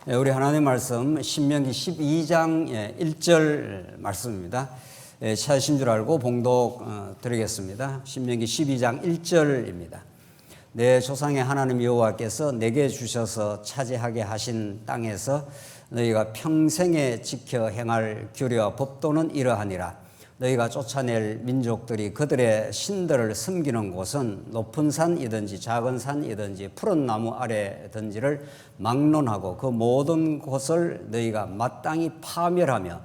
우리 하나님의 말씀 신명기 12장 1절 말씀입니다. 찾으신 줄 알고 봉독 드리겠습니다. 신명기 12장 1절입니다. 내 조상의 하나님 여호와께서 내게 주셔서 차지하게 하신 땅에서 너희가 평생에 지켜 행할 규례와 법도는 이러하니라. 너희가 쫓아낼 민족들이 그들의 신들을 섬기는 곳은 높은 산이든지 작은 산이든지 푸른 나무 아래든지를 막론하고 그 모든 곳을 너희가 마땅히 파멸하며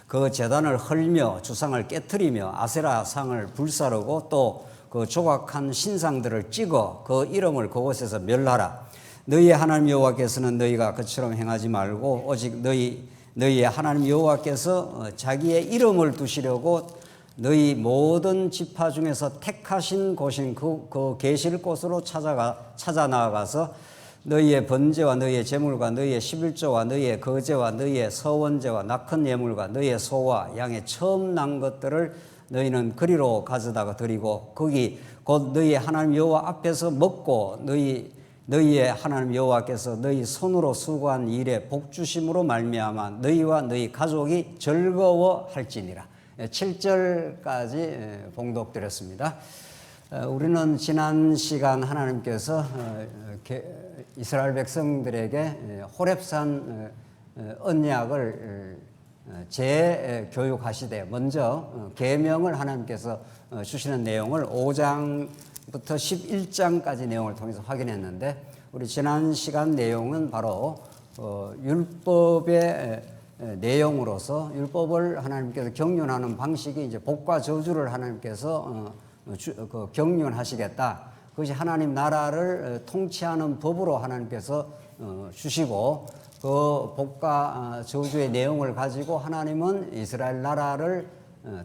그 제단을 헐며 주상을 깨트리며 아세라 상을 불사르고 또 그 조각한 신상들을 찍어 그 이름을 그곳에서 멸하라. 너희의 하나님 여호와께서는 너희가 그처럼 행하지 말고 오직 너희의 하나님 여호와께서 자기의 이름을 두시려고 너희 모든 지파 중에서 택하신 곳인 그 계실 곳으로 찾아 나아가서 너희의 번제와 너희의 제물과 너희의 11조와 너희의 거제와 너희의 서원제와 낙헌 예물과 너희의 소와 양의 처음 난 것들을 너희는 그리로 가져다가 드리고 거기 곧 너희의 하나님 여호와 앞에서 먹고 너희의 하나님 여호와께서 너희 손으로 수고한 일에 복주심으로 말미암아 너희와 너희 가족이 즐거워할지니라. 7절까지 봉독드렸습니다. 우리는 지난 시간 하나님께서 이스라엘 백성들에게 호렙산 언약을 재교육하시되 먼저 계명을 하나님께서 주시는 내용을 5장부터 11장까지 내용을 통해서 확인했는데 우리 지난 시간 내용은 바로 율법의 내용으로서 율법을 하나님께서 경륜하는 방식이 이제 복과 저주를 하나님께서 경륜하시겠다. 그것이 하나님 나라를 통치하는 법으로 하나님께서 주시고 그 복과 저주의 내용을 가지고 하나님은 이스라엘 나라를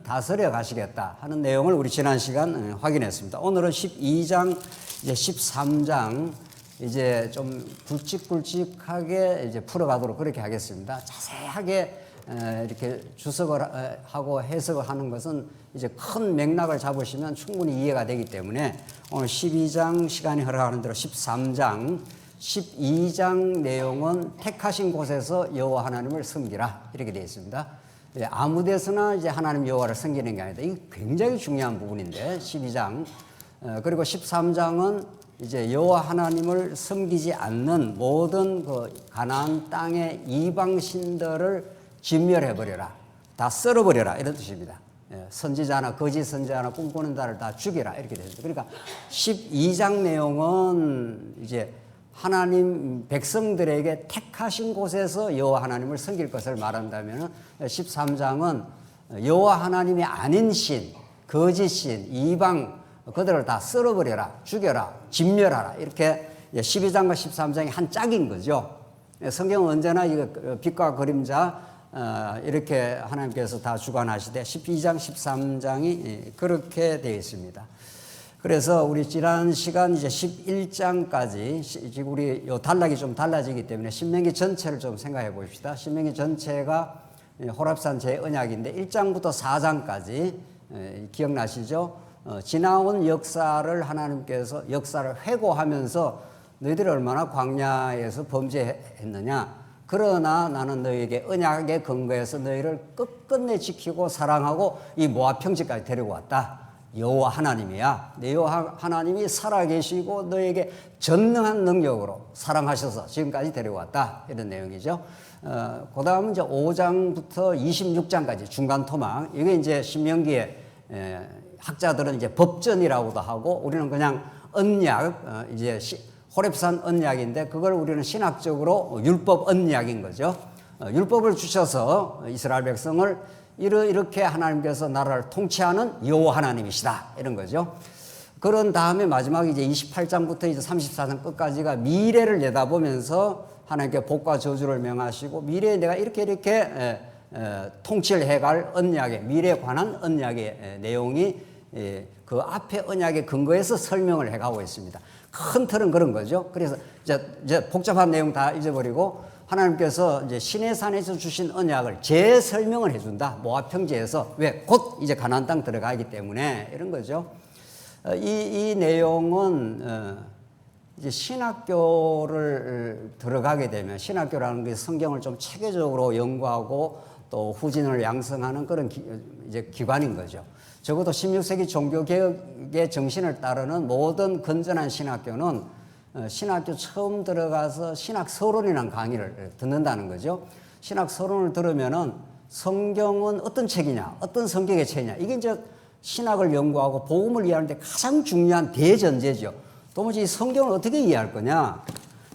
다스려 가시겠다 하는 내용을 우리 지난 시간 확인했습니다. 오늘은 12장, 이제 13장 이제 좀 굵직굵직하게 이제 풀어가도록 그렇게 하겠습니다. 자세하게 이렇게 주석을 하고 해석을 하는 것은 이제 큰 맥락을 잡으시면 충분히 이해가 되기 때문에 오늘 12장 시간이 허락하는 대로 13장 12장 내용은 택하신 곳에서 여호와 하나님을 섬기라 이렇게 되어 있습니다. 아무 데서나 이제 하나님 여호와를 섬기는 게 아니다. 이게 굉장히 중요한 부분인데 12장 그리고 13장은 이제 여호와 하나님을 섬기지 않는 모든 그 가나안 땅의 이방 신들을 진멸해 버려라, 다 썰어 버려라 이런 뜻입니다. 선지자나 거짓 선지자나 꿈꾸는 자를 다 죽여라 이렇게 됩니다. 그러니까 12장 내용은 이제 하나님 백성들에게 택하신 곳에서 여호와 하나님을 섬길 것을 말한다면 13장은 여호와 하나님이 아닌 신, 거짓 신, 이방 그들을 다 썰어버려라, 죽여라, 진멸하라 이렇게 12장과 13장이 한 짝인 거죠. 성경은 언제나 이거 빛과 그림자 이렇게 하나님께서 다 주관하시되 12장, 13장이 그렇게 되어 있습니다. 그래서 우리 지난 시간 이제 11장까지 지금 우리 요 단락이 좀 달라지기 때문에 신명기 전체를 좀 생각해 봅시다. 신명기 전체가 호렙산 제언약인데 1장부터 4장까지 기억나시죠? 지나온 역사를 하나님께서 역사를 회고하면서 너희들이 얼마나 광야에서 범죄했느냐. 그러나 나는 너희에게 언약의 근거에서 너희를 끝끝내 지키고 사랑하고 이 모압 평지까지 데리고 왔다. 여호와 하나님이야. 내 여호와 하나님이 살아계시고 너에게 전능한 능력으로 사랑하셔서 지금까지 데려왔다. 이런 내용이죠. 그 다음 이제 5장부터 26장까지 중간 토막. 이게 이제 신명기의 학자들은 이제 법전이라고도 하고 우리는 그냥 언약, 이제 호렙산 언약인데 그걸 우리는 신학적으로 율법 언약인 거죠. 율법을 주셔서 이스라엘 백성을 이렇게 하나님께서 나라를 통치하는 여호와 하나님이시다 이런 거죠. 그런 다음에 마지막에 이제 28장부터 이제 34장 끝까지가 미래를 내다보면서 하나님께 복과 저주를 명하시고 미래에 내가 이렇게 통치를 해갈 언약의 미래에 관한 언약의 내용이 그 앞에 언약의 근거에서 설명을 해가고 있습니다. 큰 틀은 그런 거죠. 그래서 이제 복잡한 내용 다 잊어버리고 하나님께서 이제 시내산에서 주신 언약을 재설명을 해준다. 모압 평지에서 왜 곧 이제 가나안 땅 들어가기 때문에 이런 거죠. 이 내용은 이제 신학교를 들어가게 되면 신학교라는 게 성경을 좀 체계적으로 연구하고 또 후진을 양성하는 그런 이제 기관인 거죠. 적어도 16세기 종교개혁의 정신을 따르는 모든 건전한 신학교는 신학교 처음 들어가서 신학서론이라는 강의를 듣는다는 거죠. 신학서론을 들으면은 성경은 어떤 책이냐, 어떤 성격의 책이냐, 이게 이제 신학을 연구하고 복음을 이해하는데 가장 중요한 대전제죠. 도무지 성경을 어떻게 이해할 거냐?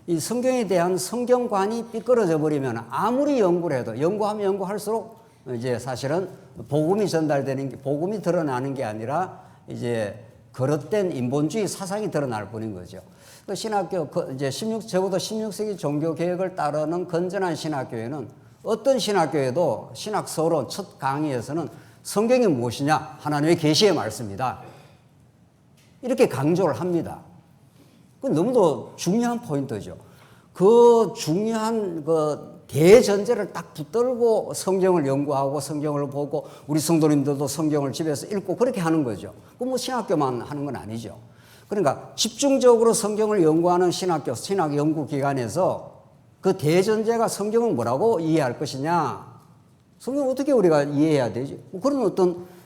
이 성경에 대한 성경관이 삐뚤어져 버리면 아무리 연구를 해도 연구하면 연구할수록 이제 사실은 복음이 전달되는 게, 복음이 드러나는 게 아니라 이제 거릇된 인본주의 사상이 드러날 뿐인 거죠. 그 신학교, 이제 적어도 16세기 종교 개혁을 따르는 건전한 신학교에는 어떤 신학교에도 신학서론 첫 강의에서는 성경이 무엇이냐? 하나님의 계시의 말씀이다. 이렇게 강조를 합니다. 그 너무도 중요한 포인트죠. 그 중요한 그 대전제를 딱 붙들고 성경을 연구하고 성경을 보고 우리 성도님들도 성경을 집에서 읽고 그렇게 하는 거죠. 그 뭐 신학교만 하는 건 아니죠. 그러니까 집중적으로 성경을 연구하는 신학교, 신학 연구기관에서 그 대전제가 성경을 뭐라고 이해할 것이냐? 성경 어떻게 우리가 이해해야 되지? 뭐 그런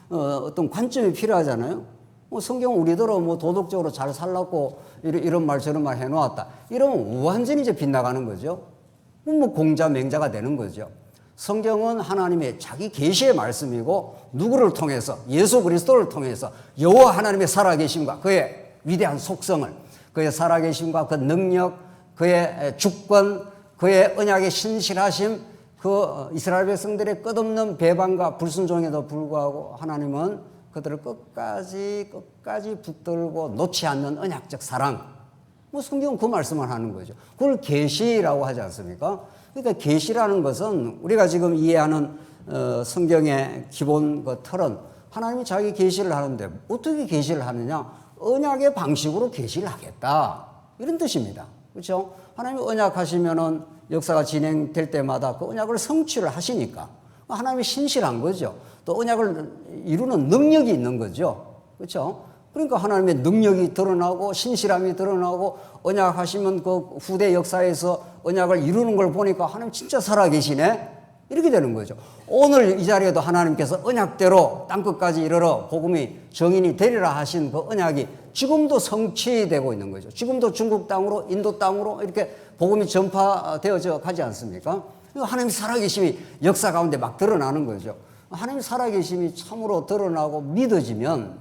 어떤 관점이 필요하잖아요. 뭐 성경은 우리대로 뭐 도덕적으로 잘 살라고 이런 말 저런 말 해놓았다. 이러면 완전히 이제 빗나가는 거죠. 뭐 공자 맹자가 되는 거죠. 성경은 하나님의 자기 계시의 말씀이고 누구를 통해서 예수 그리스도를 통해서 여호와 하나님의 살아계심과 그의 위대한 속성을 그의 살아계심과 그 능력 그의 주권 그의 언약의 신실하심 그 이스라엘 백성들의 끝없는 배반과 불순종에도 불구하고 하나님은 그들을 끝까지 붙들고 놓지 않는 언약적 사랑. 뭐 성경은 그 말씀을 하는 거죠. 그걸 계시라고 하지 않습니까? 그러니까 계시라는 것은 우리가 지금 이해하는 성경의 기본 그 틀은 하나님이 자기 계시를 하는데 어떻게 계시를 하느냐? 언약의 방식으로 계시를 하겠다. 이런 뜻입니다. 그렇죠? 하나님이 언약하시면은 역사가 진행될 때마다 그 언약을 성취를 하시니까 하나님이 신실한 거죠. 또 언약을 이루는 능력이 있는 거죠. 그렇죠? 그러니까 하나님의 능력이 드러나고 신실함이 드러나고 언약하시면 그 후대 역사에서 언약을 이루는 걸 보니까 하나님 진짜 살아계시네? 이렇게 되는 거죠. 오늘 이 자리에도 하나님께서 언약대로 땅끝까지 이르러 복음이 정인이 되리라 하신 그 언약이 지금도 성취되고 있는 거죠. 지금도 중국 땅으로 인도 땅으로 이렇게 복음이 전파되어져 가지 않습니까? 하나님 살아계심이 역사 가운데 막 드러나는 거죠. 하나님 살아계심이 참으로 드러나고 믿어지면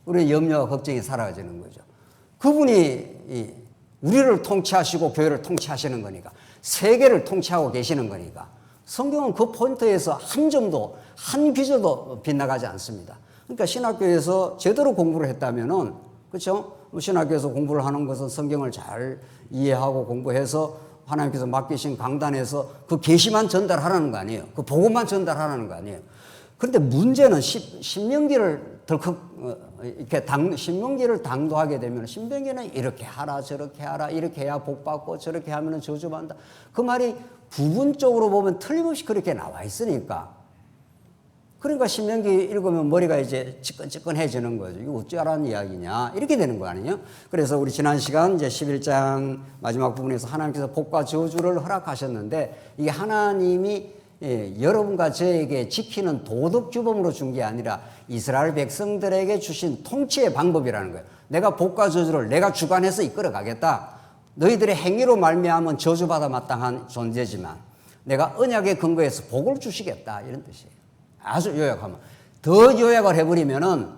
우리의 염려와 걱정이 사라지는 거죠. 그분이 우리를 통치하시고 교회를 통치하시는 거니까 세계를 통치하고 계시는 거니까 성경은 그 포인트에서 한 점도 한 비저도 빗나가지 않습니다. 그러니까 신학교에서 제대로 공부를 했다면은 그렇죠? 신학교에서 공부를 하는 것은 성경을 잘 이해하고 공부해서 하나님께서 맡기신 강단에서 그 계시만 전달하라는 거 아니에요. 그 복음만 전달하라는 거 아니에요. 그런데 문제는 신명기를 덜컥 이렇게 신명기를 당도하게 되면 신명기는 이렇게 하라 저렇게 하라 이렇게 해야 복 받고 저렇게 하면은 저주받는다. 그 말이 부분적으로 보면 틀림없이 그렇게 나와 있으니까. 그러니까 신명기 읽으면 머리가 이제 찌끈찌끈해지는 거죠. 이거 어찌하라는 이야기냐 이렇게 되는 거 아니에요? 그래서 우리 지난 시간 이제 11장 마지막 부분에서 하나님께서 복과 저주를 허락하셨는데 이게 하나님이 여러분과 저에게 지키는 도덕주범으로 준 게 아니라 이스라엘 백성들에게 주신 통치의 방법이라는 거예요. 내가 복과 저주를 내가 주관해서 이끌어 가겠다. 너희들의 행위로 말미암은 저주받아 마땅한 존재지만 내가 언약의 근거에서 복을 주시겠다 이런 뜻이에요. 아주 요약하면 더 요약을 해버리면은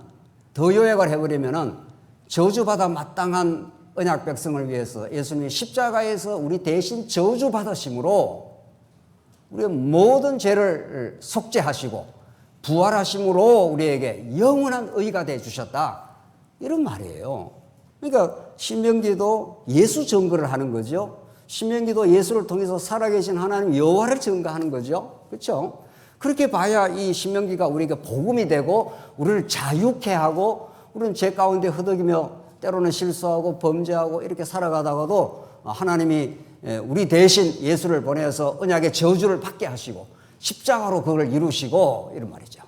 저주받아 마땅한 언약 백성을 위해서 예수님이 십자가에서 우리 대신 저주받으심으로 우리의 모든 죄를 속죄하시고 부활하심으로 우리에게 영원한 의가 되어 주셨다. 이런 말이에요. 그러니까 신명기도 예수 증거를 하는 거죠. 신명기도 예수를 통해서 살아계신 하나님 여호와를 증거하는 거죠. 그렇죠? 그렇게 봐야 이 신명기가 우리에게 복음이 되고 우리를 자유케 하고 우리는 죄 가운데 허덕이며 때로는 실수하고 범죄하고 이렇게 살아가다가도 하나님이 우리 대신 예수를 보내서 언약의 저주를 받게 하시고 십자가로 그걸 이루시고 이런 말이죠.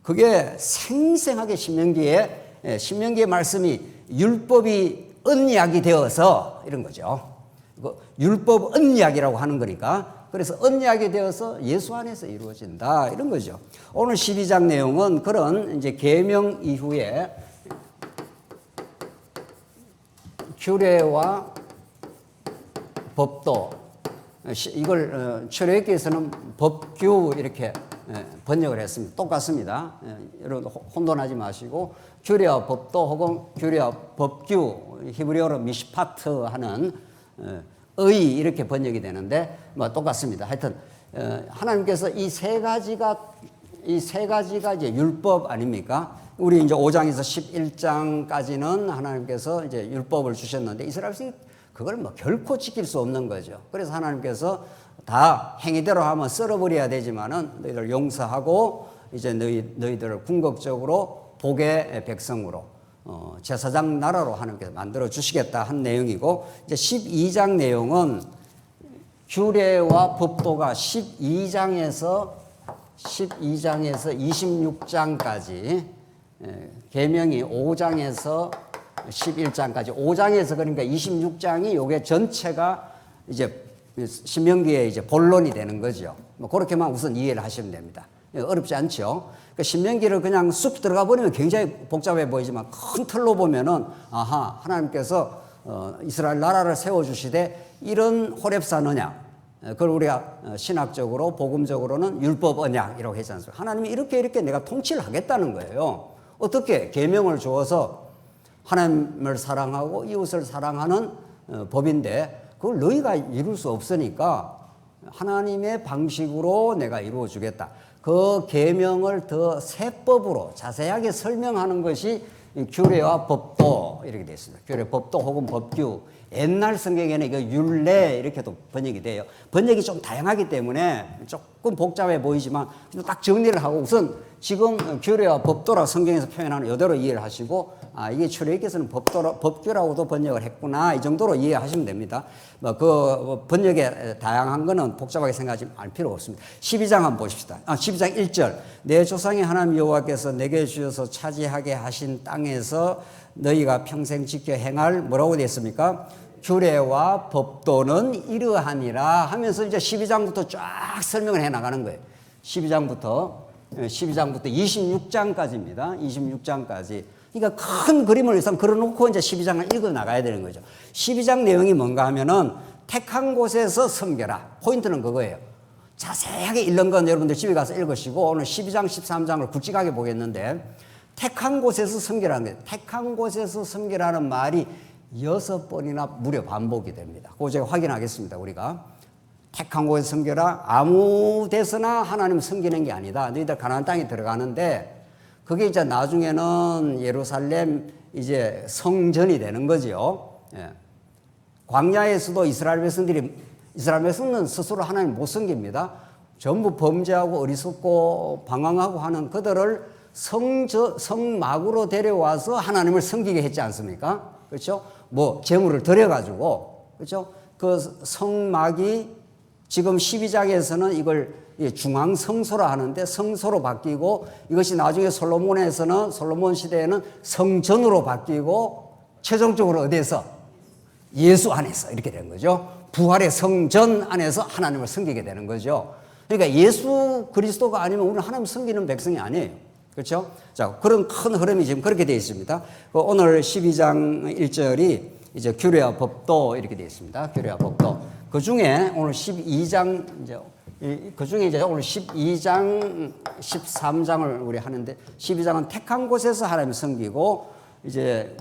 그게 생생하게 신명기의 말씀이 율법이 언약이 되어서 이런 거죠. 율법 언약이라고 하는 거니까 그래서 언약이 되어서 예수 안에서 이루어진다 이런 거죠. 오늘 12장 내용은 그런 이제 계명 이후에 규례와 법도 이걸 출애굽기에서는 법규 이렇게 번역을 했습니다. 똑같습니다. 여러분 혼돈하지 마시고 규례와 법도 혹은 규례와 법규 히브리어로 미시파트 하는 의 이렇게 번역이 되는데 뭐 똑같습니다. 하여튼 하나님께서 이 세 가지가 이제 율법 아닙니까? 우리 이제 5장에서 11장까지는 하나님께서 이제 율법을 주셨는데 이스라엘 백성이 그걸 뭐 결코 지킬 수 없는 거죠. 그래서 하나님께서 다 행위대로 하면 썰어버려야 되지만은 너희들 용서하고 이제 너희들을 궁극적으로 복의 백성으로 제사장 나라로 하나님께서 만들어 주시겠다 한 내용이고 이제 12장 내용은 규례와 법도가 12장에서 26장까지 계명이 5장에서 11장까지 5장에서 그러니까 26장이 요게 전체가 이제 신명기의 이제 본론이 되는 거죠. 뭐 그렇게만 우선 이해를 하시면 됩니다. 어렵지 않죠. 그러니까 신명기를 그냥 쑥 들어가 버리면 굉장히 복잡해 보이지만 큰 틀로 보면은 아하 하나님께서 이스라엘 나라를 세워주시되 이런 호렙산 언약 그걸 우리가 신학적으로 복음적으로는 율법 언약이라고 하지 않습니까? 하나님이 이렇게 내가 통치를 하겠다는 거예요. 어떻게 계명을 주어서 하나님을 사랑하고 이웃을 사랑하는 법인데 그걸 너희가 이룰 수 없으니까 하나님의 방식으로 내가 이루어 주겠다. 그 계명을 더 세법으로 자세하게 설명하는 것이 규례와 법도 이렇게 되어 있습니다. 규례, 법도 혹은 법규. 옛날 성경에는 이거 율례 이렇게도 번역이 돼요. 번역이 좀 다양하기 때문에 조금 복잡해 보이지만 딱 정리를 하고 우선 지금 규례와 법도라 성경에서 표현하는 이대로 이해를 하시고 이게 출애굽기에서는 법규라고도 번역을 했구나 이 정도로 이해하시면 됩니다. 그 번역의 다양한 거는 복잡하게 생각하지 말 필요 없습니다. 12장 한번 보십시다. 12장 1절 내 조상의 하나님 여호와께서 내게 주셔서 차지하게 하신 땅에서 너희가 평생 지켜 행할 뭐라고 되어 있습니까? 규례와 법도는 이러하니라 하면서 이제 12장부터 쫙 설명을 해 나가는 거예요. 12장부터 26장까지입니다. 26장까지. 그러니까 큰 그림을 일단 그려놓고 이제 12장을 읽어 나가야 되는 거죠. 12장 내용이 뭔가 하면은 택한 곳에서 섬겨라. 포인트는 그거예요. 자세하게 읽는 건 여러분들 집에 가서 읽으시고 오늘 12장, 13장을 굵직하게 보겠는데 택한 곳에서 섬기라는 거예요. 택한 곳에서 섬기라는 말이 6번이나 무려 반복이 됩니다. 그거 제가 확인하겠습니다. 우리가 택한 곳에서 섬겨라. 아무 데서나 하나님 섬기는 게 아니다. 너희들 가나안 땅에 들어가는데 그게 이제 나중에는 예루살렘 이제 성전이 되는 거죠. 예. 광야에서도 이스라엘 백성들은 스스로 하나님 못 섬깁니다. 전부 범죄하고 어리석고 방황하고 하는 그들을 성막으로 데려와서 하나님을 섬기게 했지 않습니까? 그렇죠? 뭐 재물을 드려가지고 그렇죠? 그 성막이 지금 12장에서는 이걸 중앙 성소라 하는데 성소로 바뀌고 이것이 나중에 솔로몬 시대에는 성전으로 바뀌고 최종적으로 어디에서? 예수 안에서 이렇게 된 거죠. 부활의 성전 안에서 하나님을 섬기게 되는 거죠. 그러니까 예수 그리스도가 아니면 우리는 하나님 섬기는 백성이 아니에요. 그렇죠? 자, 그런 큰 흐름이 지금 그렇게 되어 있습니다. 오늘 12장 1절이 이제 규례와 법도 이렇게 되어 있습니다. 규례와 법도. 그 중에 오늘 12장, 그 중에 이제 오늘 12장, 13장을 우리 하는데 12장은 택한 곳에서 하나님을 섬기고 이제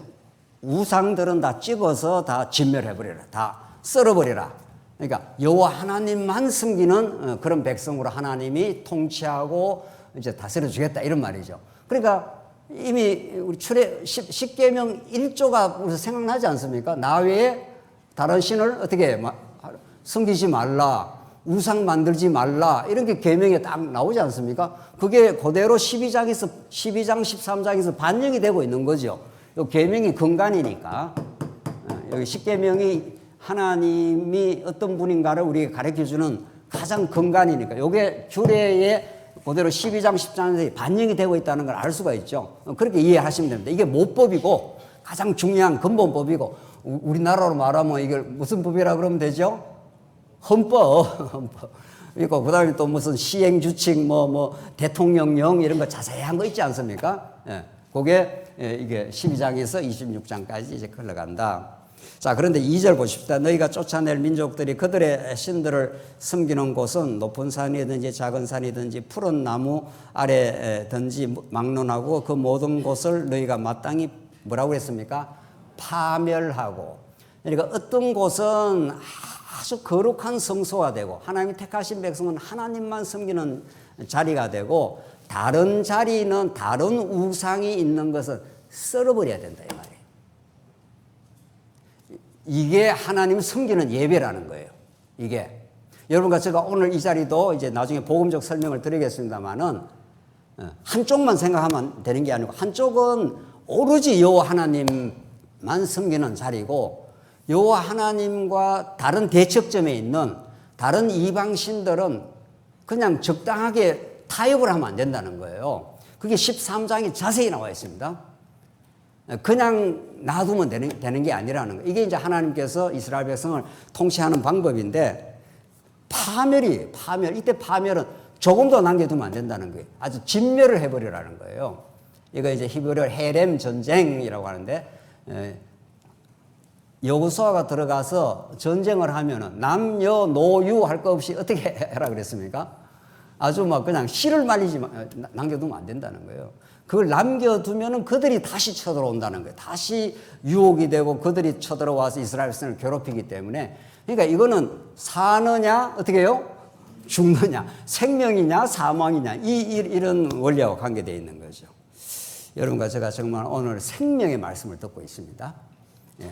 우상들은 다 찍어서 다 진멸해버려라. 다 썰어버려라. 그러니까 여호와 하나님만 섬기는 그런 백성으로 하나님이 통치하고 이제 다스려 주겠다 이런 말이죠. 그러니까 이미 우리 십계명 1조가 우리 생각나지 않습니까? 나 외에 다른 신을 어떻게 섬기지 말라, 우상 만들지 말라 이런 게 계명에 딱 나오지 않습니까? 그게 그대로 12장, 13장에서 반영이 되고 있는 거죠. 요 계명이 근간이니까 여기 십계명이 하나님이 어떤 분인가를 우리에게 가르쳐주는 가장 근간이니까 요게 규례에 그대로 12장, 13장에서 반영이 되고 있다는 걸 알 수가 있죠. 그렇게 이해하시면 됩니다. 이게 모법이고 가장 중요한 근본법이고 우리나라로 말하면 이걸 무슨 법이라 그러면 되죠? 헌법. 헌법. 그리고 그다음에 또 무슨 시행규칙 뭐 대통령령 이런 거 자세한 거 있지 않습니까? 예. 그게 이게 12장에서 26장까지 이제 흘러간다. 자, 그런데 2절 보십시다. 너희가 쫓아낼 민족들이 그들의 신들을 섬기는 곳은 높은 산이든지 작은 산이든지 푸른 나무 아래든지 막론하고 그 모든 곳을 너희가 마땅히 뭐라고 했습니까? 파멸하고. 그러니까 어떤 곳은 아주 거룩한 성소가 되고 하나님이 택하신 백성은 하나님만 섬기는 자리가 되고 다른 자리는 다른 우상이 있는 것은 썰어버려야 된다 이 말이에요. 이게 하나님 섬기는 예배라는 거예요. 이게 여러분과 제가 오늘 이 자리도 이제 나중에 복음적 설명을 드리겠습니다만은 한쪽만 생각하면 되는 게 아니고 한쪽은 오로지 여호와 하나님만 섬기는 자리고 여호와 하나님과 다른 대척점에 있는 다른 이방 신들은 그냥 적당하게 타협을 하면 안 된다는 거예요. 그게 13장에 자세히 나와 있습니다. 그냥 놔두면 되는 게 아니라는 거예요. 이게 이제 하나님께서 이스라엘 백성을 통치하는 방법인데 파멸, 이때 파멸은 조금도 남겨두면 안 된다는 거예요. 아주 진멸을 해버리라는 거예요. 이거 이제 히브리어 헤렘 전쟁이라고 하는데 여호수아가 들어가서 전쟁을 하면은 남녀 노유 할 거 없이 어떻게 해라 그랬습니까? 아주 막 그냥 씨를 말리지 남겨두면 안 된다는 거예요. 그걸 남겨두면은 그들이 다시 쳐들어온다는 거예요. 다시 유혹이 되고 그들이 쳐들어와서 이스라엘 백성을 괴롭히기 때문에 그러니까 이거는 사느냐 어떻게 해요? 죽느냐 생명이냐 사망이냐 이런 원리하고 관계되어 있는 거죠. 여러분과 제가 정말 오늘 생명의 말씀을 듣고 있습니다. 예.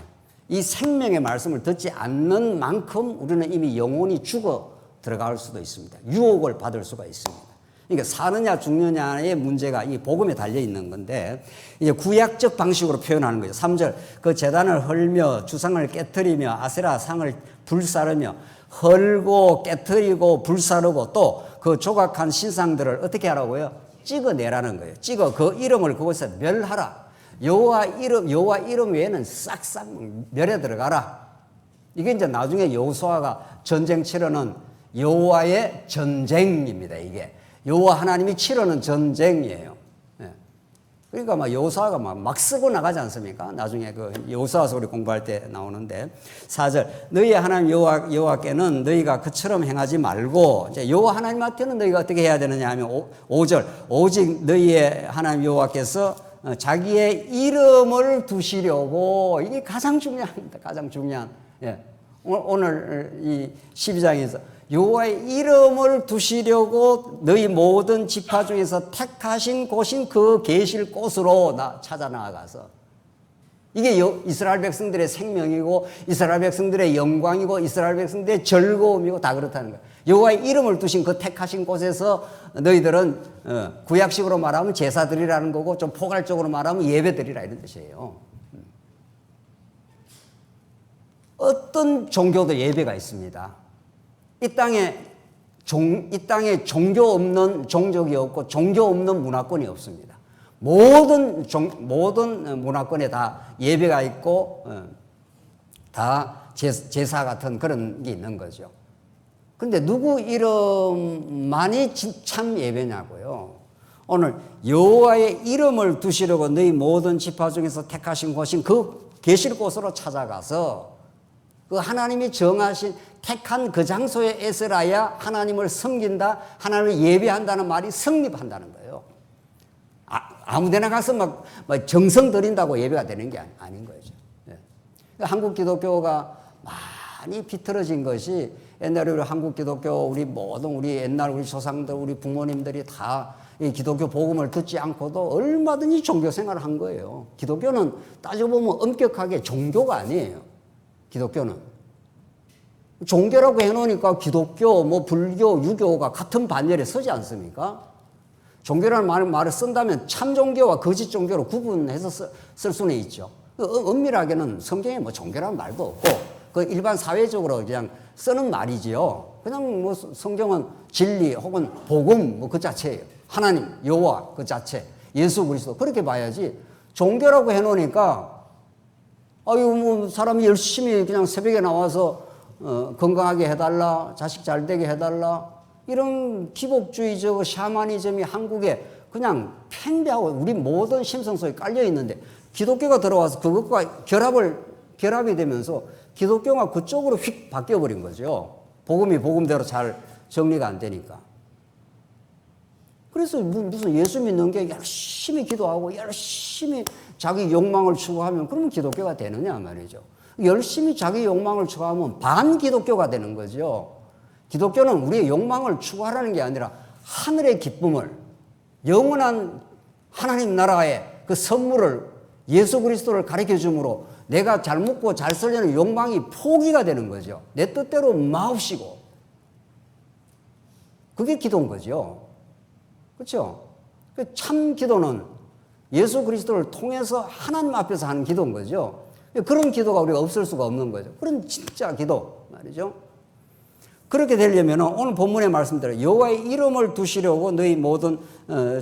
이 생명의 말씀을 듣지 않는 만큼 우리는 이미 영혼이 죽어 들어갈 수도 있습니다. 유혹을 받을 수가 있습니다. 그러니까 사느냐 죽느냐의 문제가 이 복음에 달려 있는 건데 이제 구약적 방식으로 표현하는 거죠. 3절 그 제단을 헐며 주상을 깨뜨리며 아세라 상을 불사르며 헐고 깨뜨리고 불사르고 또 그 조각한 신상들을 어떻게 하라고요? 찍어내라는 거예요. 찍어 그 이름을 그곳에 멸하라. 여호와 이름 외에는 싹싹 멸에 들어가라. 이게 이제 나중에 여호수아가 전쟁 치르는 여호와의 전쟁입니다. 이게 여호와 하나님이 치르는 전쟁이에요. 예. 그러니까 막 여호수아가 막 쓰고 나가지 않습니까? 나중에 그 여호수아서 우리 공부할 때 나오는데 4절 너희의 하나님 여호와께는 너희가 그처럼 행하지 말고 이제 여호와 하나님한테는 너희가 어떻게 해야 되느냐 하면 5절 오직 너희의 하나님 여호와께서 자기의 이름을 두시려고 이게 가장 중요합니다. 가장 중요한. 예. 오늘 이 12장에서 여호와의 이름을 두시려고 너희 모든 지파 중에서 택하신 곳인 그 계실 곳으로 찾아 나아가서 이게 이스라엘 백성들의 생명이고 이스라엘 백성들의 영광이고 이스라엘 백성들의 즐거움이고 다 그렇다는 거예요. 여호와의 이름을 두신 그 택하신 곳에서 너희들은 구약식으로 말하면 제사드리라는 거고 좀 포괄적으로 말하면 예배드리라 이런 뜻이에요. 어떤 종교도 예배가 있습니다. 이 땅에 종교 없는 종족이 없고 종교 없는 문화권이 없습니다. 모든 문화권에 다 예배가 있고 다 제사 같은 그런 게 있는 거죠. 근데 누구 이름만이 참 예배냐고요. 오늘 여호와의 이름을 두시려고 너희 모든 지파 중에서 택하신 곳인 그 계실 곳으로 찾아가서 그 하나님이 정하신 택한 그 장소에 에스라야 하나님을 섬긴다, 하나님을 예배한다는 말이 성립한다는 거예요. 아무데나 가서 막 정성 들인다고 예배가 되는 게 아닌 거죠. 예. 한국 기독교가 많이 비틀어진 것이 옛날에 우리 한국 기독교 우리 옛날 우리 조상들 우리 부모님들이 다 이 기독교 복음을 듣지 않고도 얼마든지 종교 생활을 한 거예요. 기독교는 따지고 보면 엄격하게 종교가 아니에요. 기독교는 종교라고 해놓으니까 기독교, 불교, 유교가 같은 반열에 서지 않습니까? 종교라는 말을 쓴다면 참 종교와 거짓 종교로 구분해서 쓸 수는 있죠. 엄밀하게는 성경에 종교라는 말도 없고 그 일반 사회적으로 그냥 쓰는 말이지요. 그냥 성경은 진리 혹은 복음 그 자체예요. 하나님, 여호와 그 자체, 예수 그리스도 그렇게 봐야지 종교라고 해놓으니까 아유, 뭐, 사람이 열심히 그냥 새벽에 나와서, 건강하게 해달라, 자식 잘 되게 해달라, 이런 기복주의적 샤머니즘이 한국에 그냥 팽배하고 우리 모든 심성속에 깔려 있는데, 기독교가 들어와서 그것과 결합이 되면서 기독교가 그쪽으로 휙 바뀌어버린 거죠. 복음이 복음대로 잘 정리가 안 되니까. 그래서 무슨 예수 믿는 게 열심히 기도하고 열심히 자기 욕망을 추구하면 그러면 기독교가 되느냐 말이죠. 열심히 자기 욕망을 추구하면 반기독교가 되는 거죠. 기독교는 우리의 욕망을 추구하라는 게 아니라 하늘의 기쁨을, 영원한 하나님 나라의 그 선물을, 예수 그리스도를 가르쳐 줌으로 내가 잘 먹고 잘 살려는 욕망이 포기가 되는 거죠. 내 뜻대로 마옵시고. 그게 기도인 거죠. 그렇죠? 참 기도는 예수 그리스도를 통해서 하나님 앞에서 하는 기도인 거죠. 그런 기도가 우리가 없을 수가 없는 거죠. 그런 진짜 기도 말이죠. 그렇게 되려면 오늘 본문의 말씀대로 여호와의 이름을 두시려고 너희 모든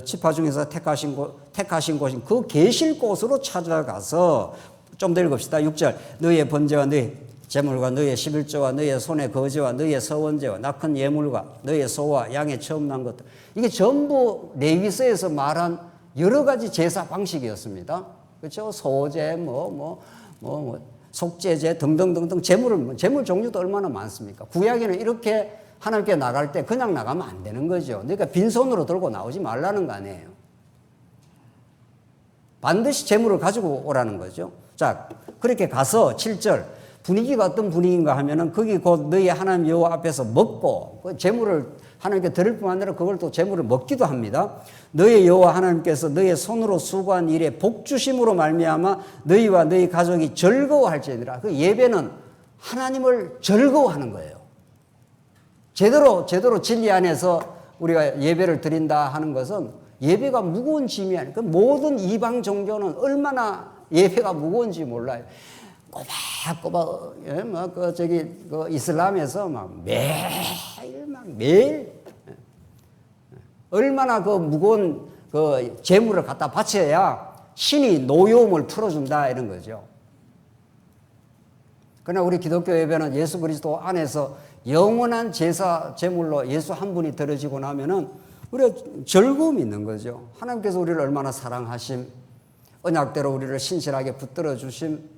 지파 중에서 택하신 곳인 그 계실 곳으로 찾아가서 좀 더 읽읍시다. 6절 너희의 번제와 너희 제물과 너희의 11조와 너희의 손의 거제와 너희의 서원제와 낙한 예물과 너희의 소와 양의 처음 난 것들, 이게 전부 레위서에서 말한 여러 가지 제사 방식이었습니다. 그렇죠? 소제 속죄제 등등등등 제물 종류도 얼마나 많습니까? 구약에는 이렇게 하나님께 나갈 때 그냥 나가면 안 되는 거죠. 그러니까 빈손으로 들고 나오지 말라는 거 아니에요. 반드시 제물을 가지고 오라는 거죠. 자, 그렇게 가서 7절 분위기가 어떤 분위기인가 하면은 거기 곧 너희 하나님 여호와 앞에서 먹고 그 제물을 하나님께 드릴 뿐만 아니라 그걸 또 제물을 먹기도 합니다. 너희 여호와 하나님께서 너희의 손으로 수고한 일에 복 주심으로 말미암아 너희와 너희 가족이 즐거워할지니라. 그 예배는 하나님을 즐거워하는 거예요. 제대로 진리 안에서 우리가 예배를 드린다 하는 것은 예배가 무거운 짐이 아니에요. 그 모든 이방 종교는 얼마나 예배가 무거운지 몰라요. 꼬박꼬박, 이슬람에서 매일, 얼마나 그 무거운 그 재물을 갖다 바쳐야 신이 노여움을 풀어준다, 이런 거죠. 그러나 우리 기독교 예배는 예수 그리스도 안에서 영원한 제사, 제물로 예수 한 분이 드려지고 나면은 우리가 즐거움이 있는 거죠. 하나님께서 우리를 얼마나 사랑하심, 언약대로 우리를 신실하게 붙들어 주심.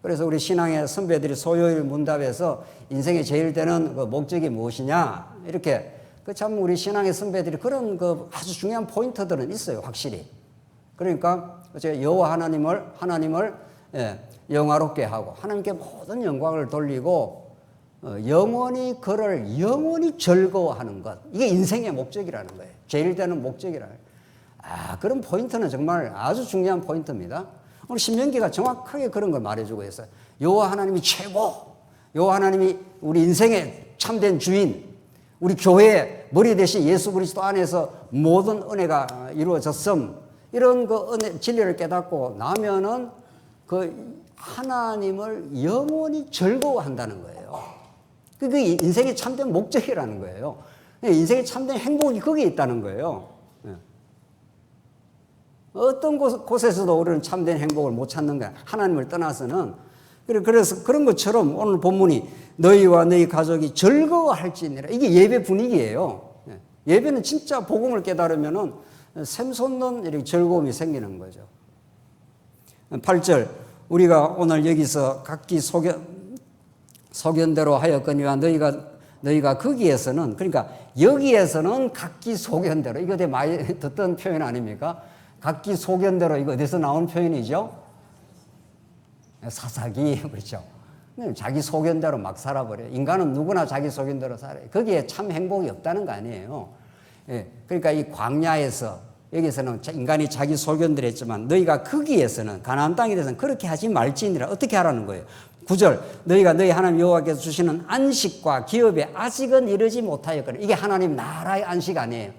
그래서 우리 신앙의 선배들이 소요일 문답에서 인생의 제일 되는 그 목적이 무엇이냐, 이렇게 참 우리 신앙의 선배들이 그런 그 아주 중요한 포인트들은 있어요, 확실히. 그러니까 여호와 하나님을 영화롭게 하고 하나님께 모든 영광을 돌리고 영원히 그를 영원히 즐거워하는 것, 이게 인생의 목적이라는 거예요. 제일 되는 목적이라는 거예요. 그런 포인트는 정말 아주 중요한 포인트입니다. 오늘 신명기가 정확하게 그런 걸 말해주고 있어요. 여호와 하나님이 최고, 여호와 하나님이 우리 인생의 참된 주인, 우리 교회의 머리 대신 예수 그리스도 안에서 모든 은혜가 이루어졌음, 이런 그 은혜, 진리를 깨닫고 나면은 그 하나님을 영원히 즐거워한다는 거예요. 그게 인생의 참된 목적이라는 거예요. 인생의 참된 행복이 거기에 있다는 거예요. 어떤 곳에서도 우리는 참된 행복을 못 찾는 거야. 하나님을 떠나서는. 그래서 그런 것처럼 오늘 본문이 너희와 너희 가족이 즐거워할지니라. 이게 예배 분위기예요. 예배는 진짜 복음을 깨달으면은 샘솟는 이렇게 즐거움이 생기는 거죠. 8절 우리가 오늘 여기서 각기 소견대로 하였거니와 너희가 거기에서는, 그러니까 여기에서는 각기 소견대로, 이거 되게 많이 듣던 표현 아닙니까? 각기 소견대로, 이거 어디서 나온 표현이죠? 사사기, 그렇죠? 자기 소견대로 막 살아버려요. 인간은 누구나 자기 소견대로 살아요. 거기에 참 행복이 없다는 거 아니에요. 그러니까 이 광야에서, 여기서는 인간이 자기 소견대로 했지만 너희가 거기에서는, 가나안 땅에 대해서는 그렇게 하지 말지니라. 어떻게 하라는 거예요? 9절 너희가 너희 하나님 여호와께서 주시는 안식과 기업에 아직은 이르지 못하였거든. 이게 하나님 나라의 안식 아니에요.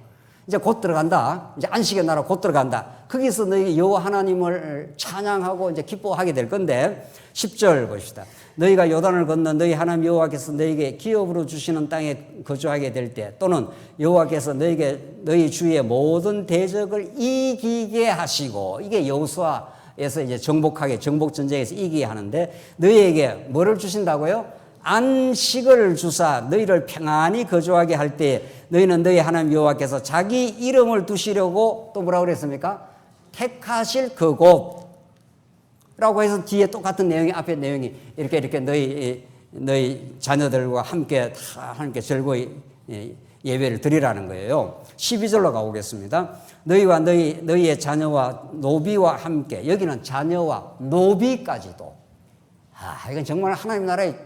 이제 곧 들어간다. 이제 안식의 나라 곧 들어간다. 거기서 너희 여호와 하나님을 찬양하고 이제 기뻐하게 될 건데, 10절 보십시다. 너희가 요단을 건너 너희 하나님 여호와께서 너희에게 기업으로 주시는 땅에 거주하게 될 때, 또는 여호와께서 너희 주위의 모든 대적을 이기게 하시고, 이게 여호수아 에서 이제 정복하게, 정복 전쟁에서 이기게 하는데 너희에게 뭐를 주신다고요? 안식을 주사 너희를 평안히 거주하게 할 때 너희는 너희 하나님 여호와께서 자기 이름을 두시려고 또 뭐라고 그랬습니까? 택하실 그곳라고 해서 뒤에 똑같은 내용이 앞에 내용이 이렇게 너희 자녀들과 함께 다 함께 즐거이 예배를 드리라는 거예요. 12절로 가보겠습니다. 너희와 너희의 자녀와 노비와 함께, 여기는 자녀와 노비까지도. 이건 정말 하나님 나라의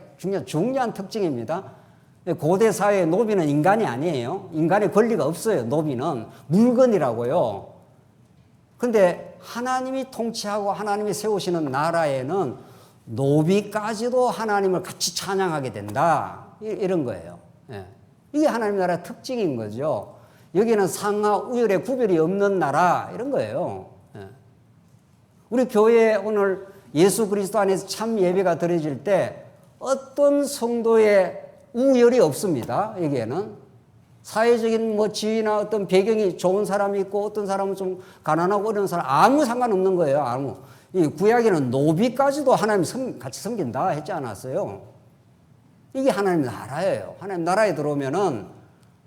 중요한 특징입니다. 고대 사회의 노비는 인간이 아니에요. 인간의 권리가 없어요. 노비는 물건이라고요. 그런데 하나님이 통치하고 하나님이 세우시는 나라에는 노비까지도 하나님을 같이 찬양하게 된다. 이런 거예요. 이게 하나님 나라의 특징인 거죠. 여기는 상하 우열의 구별이 없는 나라 이런 거예요. 우리 교회에 오늘 예수 그리스도 안에서 참 예배가 드려질 때 어떤 성도의 우열이 없습니다. 여기에는 사회적인 뭐 지위나 어떤 배경이 좋은 사람이 있고 어떤 사람은 좀 가난하고 어려운 사람 아무 상관없는 거예요. 아무. 이 구약에는 노비까지도 하나님 같이 섬긴다 했지 않았어요. 이게 하나님 나라예요. 하나님 나라에 들어오면은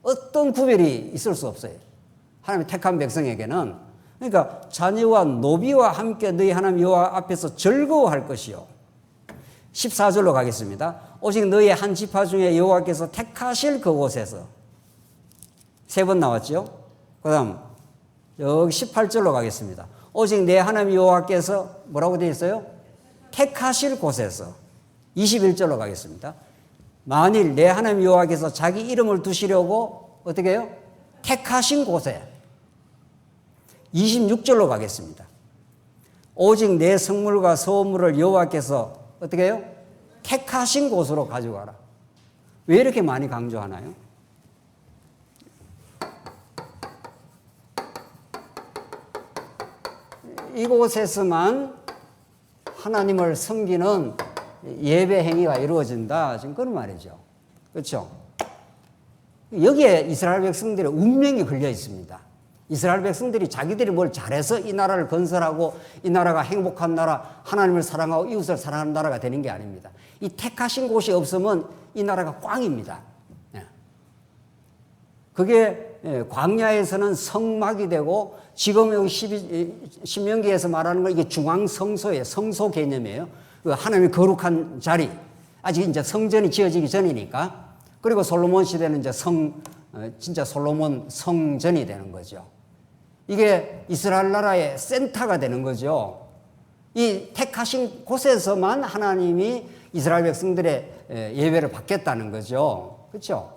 어떤 구별이 있을 수 없어요. 하나님의 택한 백성에게는. 그러니까 자녀와 노비와 함께 너희 하나님 여호와 앞에서 즐거워할 것이요. 14절로 가겠습니다. 오직 너희의 한 지파 중에 여호와께서 택하실 그곳에서. 3번 나왔죠. 그 다음 여기 18절로 가겠습니다. 오직 내 하나님 여호와께서 뭐라고 되어 있어요? 택하실 곳에서. 21절로 가겠습니다. 만일 내 하나님 여호와께서 자기 이름을 두시려고 어떻게 해요? 택하신 곳에. 26절로 가겠습니다. 오직 내 성물과 소물을 여호와께서 어떻게 해요? 택하신 곳으로 가져가라. 왜 이렇게 많이 강조하나요? 이곳에서만 하나님을 섬기는 예배 행위가 이루어진다. 지금 그런 말이죠. 그렇죠? 여기에 이스라엘 백성들의 운명이 걸려 있습니다. 이스라엘 백성들이 자기들이 뭘 잘해서 이 나라를 건설하고 이 나라가 행복한 나라, 하나님을 사랑하고 이웃을 사랑하는 나라가 되는 게 아닙니다. 이 택하신 곳이 없으면 이 나라가 꽝입니다. 그게 광야에서는 성막이 되고 지금 여기 신명기에서 말하는 건 이게 중앙성소예요. 성소 개념이에요. 하나님의 거룩한 자리. 아직 이제 성전이 지어지기 전이니까. 그리고 솔로몬 시대는 이제 진짜 솔로몬 성전이 되는 거죠. 이게 이스라엘 나라의 센터가 되는 거죠. 이 택하신 곳에서만 하나님이 이스라엘 백성들의 예배를 받겠다는 거죠. 그렇죠?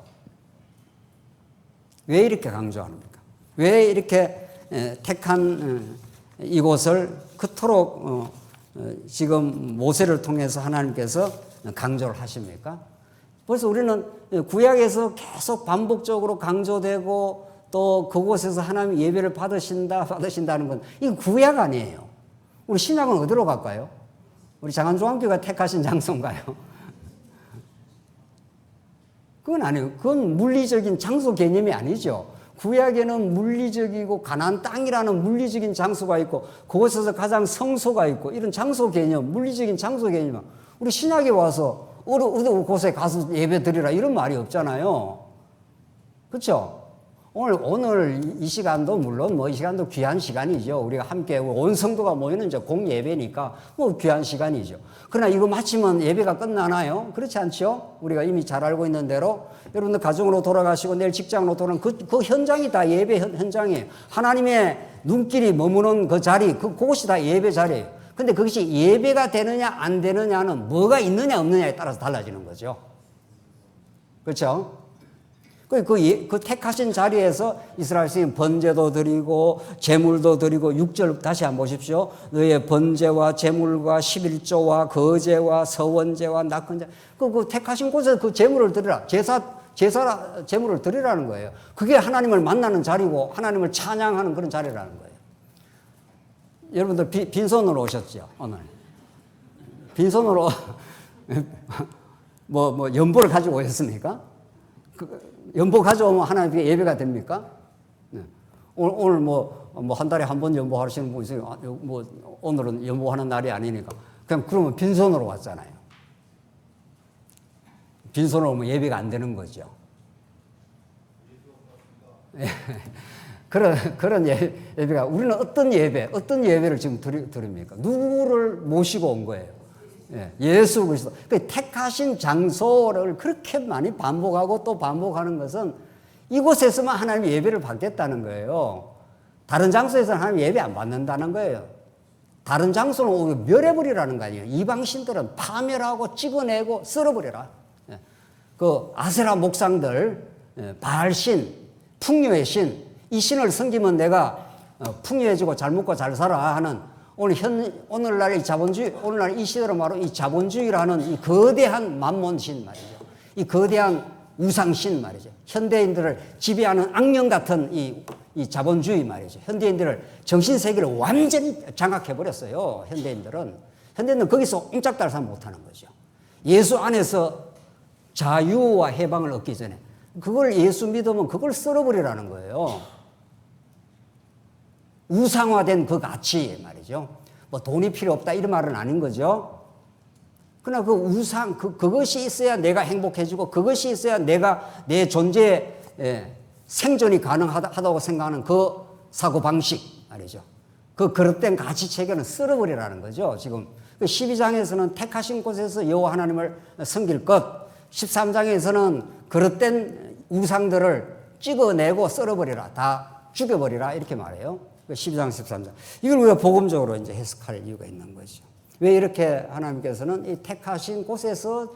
왜 이렇게 강조합니까? 왜 이렇게 택한 이곳을 그토록 지금 모세를 통해서 하나님께서 강조를 하십니까? 벌써 우리는 구약에서 계속 반복적으로 강조되고 또 그곳에서 하나님 예배를 받으신다는 건 이거 구약 아니에요. 우리 신약은 어디로 갈까요? 우리 장안조항교가 택하신 장소인가요? 그건 아니에요. 그건 물리적인 장소 개념이 아니죠. 구약에는 물리적이고 가나안 땅이라는 물리적인 장소가 있고 그곳에서 가장 성소가 있고 이런 장소 개념, 물리적인 장소 개념. 우리 신약에 와서 어느 곳에 가서 예배 드리라 이런 말이 없잖아요. 그렇죠? 오늘 이 시간도 물론 이 시간도 귀한 시간이죠. 우리가 함께 온 성도가 모이는 이제 공예배니까 귀한 시간이죠. 그러나 이거 마치면 예배가 끝나나요? 그렇지 않죠? 우리가 이미 잘 알고 있는 대로 여러분들 가정으로 돌아가시고 내일 직장으로 돌아가는 그 현장이 다 예배 현장이에요. 하나님의 눈길이 머무는 그 자리, 그곳이 다 예배 자리예요. 근데 그것이 예배가 되느냐 안 되느냐는 뭐가 있느냐 없느냐에 따라서 달라지는 거죠. 그렇죠? 그 택하신 자리에서 이스라엘 백성이 번제도 드리고 제물도 드리고 6절 다시 한번 보십시오. 너의 번제와 제물과 11조와 거제와 서원제와 낙헌제 그 택하신 곳에서 그 제물을 드리라. 제사 제물을 드리라는 거예요. 그게 하나님을 만나는 자리고 하나님을 찬양하는 그런 자리라는 거예요. 여러분들 빈손으로 오셨죠 오늘. 빈손으로 연보를 가지고 오셨습니까? 연보 가져오면 하나님께 예배가 됩니까? 네. 오늘 뭐 한 달에 한 번 연보하시는 분 있어요. 뭐 오늘은 연보하는 날이 아니니까 그냥 그러면 빈손으로 왔잖아요. 빈손으로 오면 예배가 안 되는 거죠. 그런 예배가 우리는 어떤 예배를 지금 드립니까? 누구를 모시고 온 거예요? 예수 그리스도. 그 택하신 장소를 그렇게 많이 반복하고 또 반복하는 것은 이곳에서만 하나님 예배를 받겠다는 거예요. 다른 장소에서는 하나님 예배 안 받는다는 거예요. 다른 장소는 오히려 멸해버리라는 거 아니에요. 이방신들은 파멸하고 찍어내고 썰어버려라. 그 아세라 목상들, 바알신, 풍요의 신, 이 신을 섬기면 내가 풍요해지고 잘 먹고 잘 살아 하는 오늘날 이 자본주의, 오늘날 이 시대로 말하면 이 자본주의라는 이 거대한 만몬신 말이죠. 이 거대한 우상신 말이죠. 현대인들을 지배하는 악령 같은 이 자본주의 말이죠. 현대인들을 정신세계를 완전히 장악해버렸어요. 현대인들은 거기서 옴짝달싹 못하는 거죠. 예수 안에서 자유와 해방을 얻기 전에 그걸 예수 믿으면 그걸 썰어버리라는 거예요. 우상화된 그 가치 말이죠. 뭐 돈이 필요 없다 이런 말은 아닌 거죠. 그러나 그 우상, 그것이 있어야 내가 행복해지고 그것이 있어야 내가 내 존재에 생존이 가능하다고 생각하는 그 사고방식 말이죠. 그 그릇된 가치체계는 썰어버리라는 거죠. 지금 12장에서는 택하신 곳에서 여호와 하나님을 섬길 것, 13장에서는 그릇된 우상들을 찍어내고 썰어버리라, 다 죽여버리라 이렇게 말해요. 12장, 13장. 이걸 우리가 복음적으로 이제 해석할 이유가 있는 거죠. 왜 이렇게 하나님께서는 이 택하신 곳에서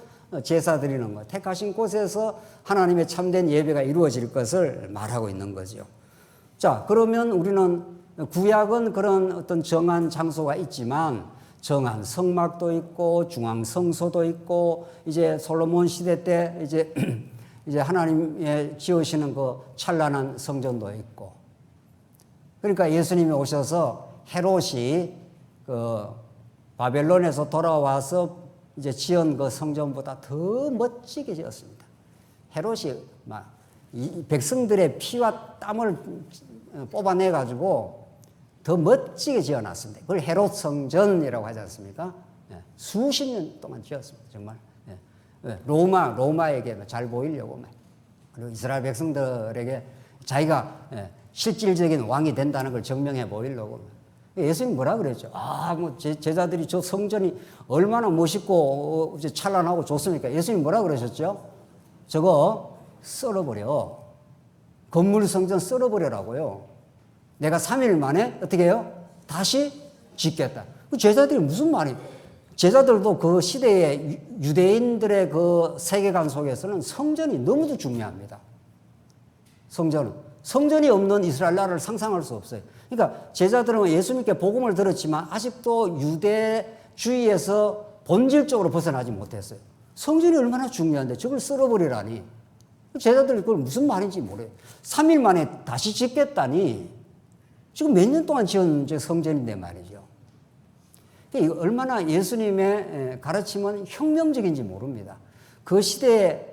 제사 드리는 것, 택하신 곳에서 하나님의 참된 예배가 이루어질 것을 말하고 있는 거죠. 자, 그러면 우리는 구약은 그런 어떤 정한 장소가 있지만 정한 성막도 있고 중앙 성소도 있고 이제 솔로몬 시대 때 이제 하나님의 지으시는 그 찬란한 성전도 있고 그러니까 예수님이 오셔서 헤롯이 그 바벨론에서 돌아와서 이제 지은 그 성전보다 더 멋지게 지었습니다. 헤롯이 막 이 백성들의 피와 땀을 뽑아내 가지고 더 멋지게 지어놨습니다. 그걸 헤롯 성전이라고 하지 않습니까? 수십 년 동안 지었습니다. 정말 로마에게 잘 보이려고 그리고 이스라엘 백성들에게 자기가 실질적인 왕이 된다는 걸 증명해 보이려고. 예수님 뭐라 그랬죠? 뭐 제자들이 저 성전이 얼마나 멋있고 찬란하고 좋습니까? 예수님 뭐라 그러셨죠? 저거 썰어버려. 건물 성전 썰어버려라고요. 내가 3일 만에 어떻게 해요? 다시 짓겠다. 그 제자들이 무슨 말이에요? 제자들도 그 시대의 유대인들의 그 세계관 속에서는 성전이 너무도 중요합니다. 성전이 없는 이스라엘 나라를 상상할 수 없어요. 그러니까 제자들은 예수님께 복음을 들었지만 아직도 유대주의에서 본질적으로 벗어나지 못했어요. 성전이 얼마나 중요한데 저걸 썰어버리라니. 제자들이 그걸 무슨 말인지 모르요 3일 만에 다시 짓겠다니. 지금 몇 년 동안 지은 성전인데 말이죠. 이거 얼마나 예수님의 가르침은 혁명적인지 모릅니다. 그 시대에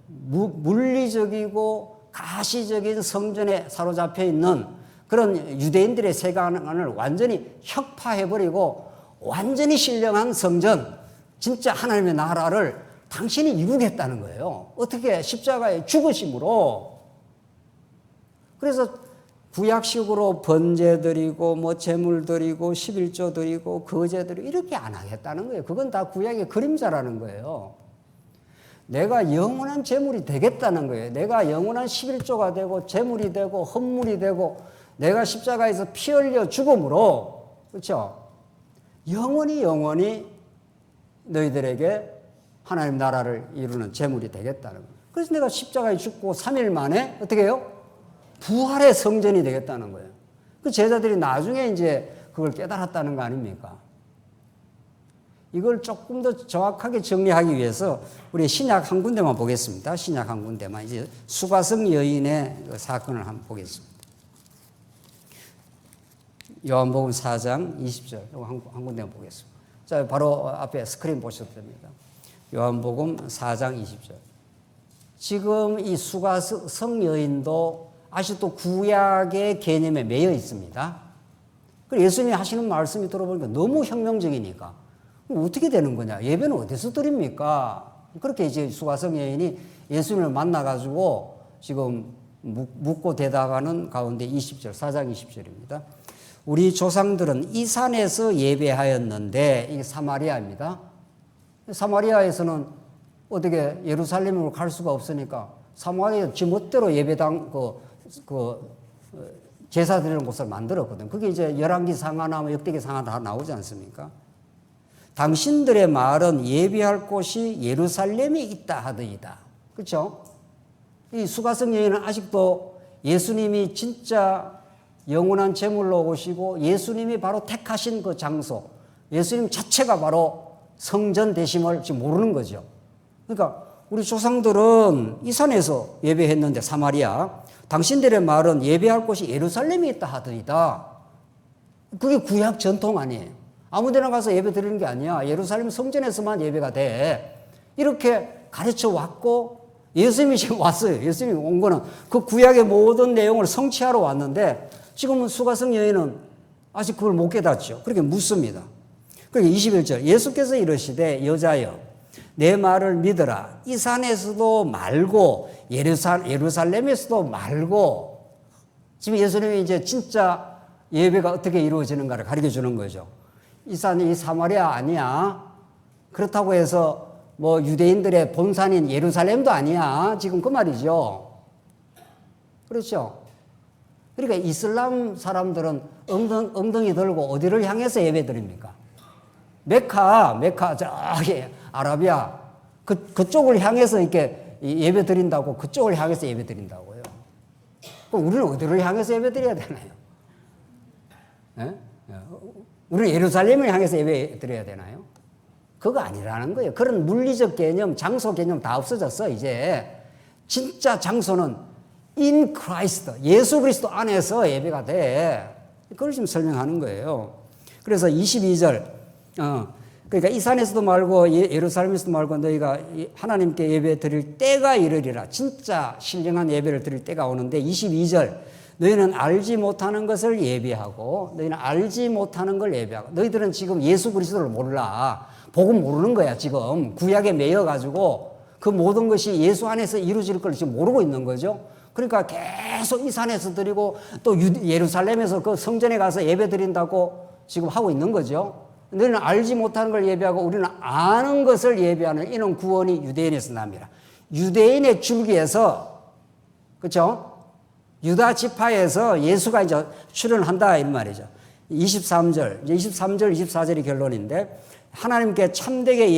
물리적이고 가시적인 성전에 사로잡혀 있는 그런 유대인들의 세계관을 완전히 혁파해버리고 완전히 신령한 성전, 진짜 하나님의 나라를 당신이 이루겠다는 거예요. 어떻게? 십자가의 죽으심으로. 그래서 구약식으로 번제 드리고 뭐 제물 드리고 11조 드리고 거제 드리고 이렇게 안 하겠다는 거예요. 그건 다 구약의 그림자라는 거예요. 내가 영원한 제물이 되겠다는 거예요. 내가 영원한 11조가 되고 제물이 되고 헌물이 되고 내가 십자가에서 피 흘려 죽음으로 그렇죠? 영원히 너희들에게 하나님 나라를 이루는 제물이 되겠다는 거예요. 그래서 내가 십자가에 죽고 3일 만에 어떻게 해요? 부활의 성전이 되겠다는 거예요. 그 제자들이 나중에 이제 그걸 깨달았다는 거 아닙니까? 이걸 조금 더 정확하게 정리하기 위해서 우리 신약 한 군데만 보겠습니다. 신약 한 군데만. 이제 수가성 여인의 그 사건을 한번 보겠습니다. 요한복음 4장 20절 한 군데만 보겠습니다. 자, 바로 앞에 스크린 보셔도 됩니다. 요한복음 4장 20절. 지금 이 수가성 여인도 아직도 구약의 개념에 매여 있습니다. 그래서 예수님이 하시는 말씀이 들어보니까 너무 혁명적이니까 어떻게 되는 거냐? 예배는 어디서 드립니까? 그렇게 이제 수가성 여인이 예수님을 만나가지고 지금 묻고 대답하는 가운데 20절, 4장 20절입니다. 우리 조상들은 이 산에서 예배하였는데, 이게 사마리아입니다. 사마리아에서는 어떻게 예루살렘으로 갈 수가 없으니까 사마리아 지멋대로 예배당, 제사 드리는 곳을 만들었거든. 그게 이제 열왕기 상하나 역대기 상하 다 나오지 않습니까? 당신들의 말은 예배할 곳이 예루살렘에 있다 하더이다. 그렇죠? 이 수가성 여인은 아직도 예수님이 진짜 영원한 제물로 오시고 예수님이 바로 택하신 그 장소, 예수님 자체가 바로 성전 되심을 지금 모르는 거죠. 그러니까 우리 조상들은 이 산에서 예배했는데, 사마리아, 당신들의 말은 예배할 곳이 예루살렘에 있다 하더이다. 그게 구약 전통 아니에요. 아무 데나 가서 예배 드리는 게 아니야. 예루살렘 성전에서만 예배가 돼. 이렇게 가르쳐 왔고, 예수님이 지금 왔어요. 예수님이 온 거는 그 구약의 모든 내용을 성취하러 왔는데, 지금은 수가성 여인은 아직 그걸 못 깨닫죠. 그렇게 묻습니다. 그러니까 21절, 예수께서 이르시되 여자여 내 말을 믿으라. 이 산에서도 말고 예루살렘에서도 말고. 지금 예수님이 이제 진짜 예배가 어떻게 이루어지는가를 가르쳐 주는 거죠. 이 산이 사마리아 아니야. 그렇다고 해서 뭐 유대인들의 본산인 예루살렘도 아니야. 지금 그 말이죠. 그렇죠? 그러니까 이슬람 사람들은 엉덩이 들고 어디를 향해서 예배 드립니까? 메카 저기 아라비아 그쪽을 향해서 이렇게 예배 드린다고, 그쪽을 향해서 예배 드린다고요. 그럼 우리는 어디를 향해서 예배 드려야 되나요? 예? 우리는 예루살렘을 향해서 예배 드려야 되나요? 그거 아니라는 거예요. 그런 물리적 개념, 장소 개념 다 없어졌어. 이제 진짜 장소는 in Christ, 예수 그리스도 안에서 예배가 돼. 그걸 지금 설명하는 거예요. 그래서 22절, 그러니까 이 산에서도 말고 예루살렘에서도 말고 너희가 하나님께 예배 드릴 때가 이르리라. 진짜 신령한 예배를 드릴 때가 오는데, 22절, 너희는 알지 못하는 것을 예배하고, 너희는 알지 못하는 걸 예배하고. 너희들은 지금 예수 그리스도를 몰라. 복음 모르는 거야. 지금 구약에 매여가지고 그 모든 것이 예수 안에서 이루어질 걸 지금 모르고 있는 거죠. 그러니까 계속 이 산에서 드리고 또 예루살렘에서 그 성전에 가서 예배 드린다고 지금 하고 있는 거죠. 너희는 알지 못하는 걸 예배하고 우리는 아는 것을 예배하는 이는 구원이 유대인에서 납니다. 유대인의 줄기에서, 그렇죠? 유다 지파에서 예수가 이제 출현한다 이 말이죠. 23절, 24절이 결론인데, 하나님께 참되게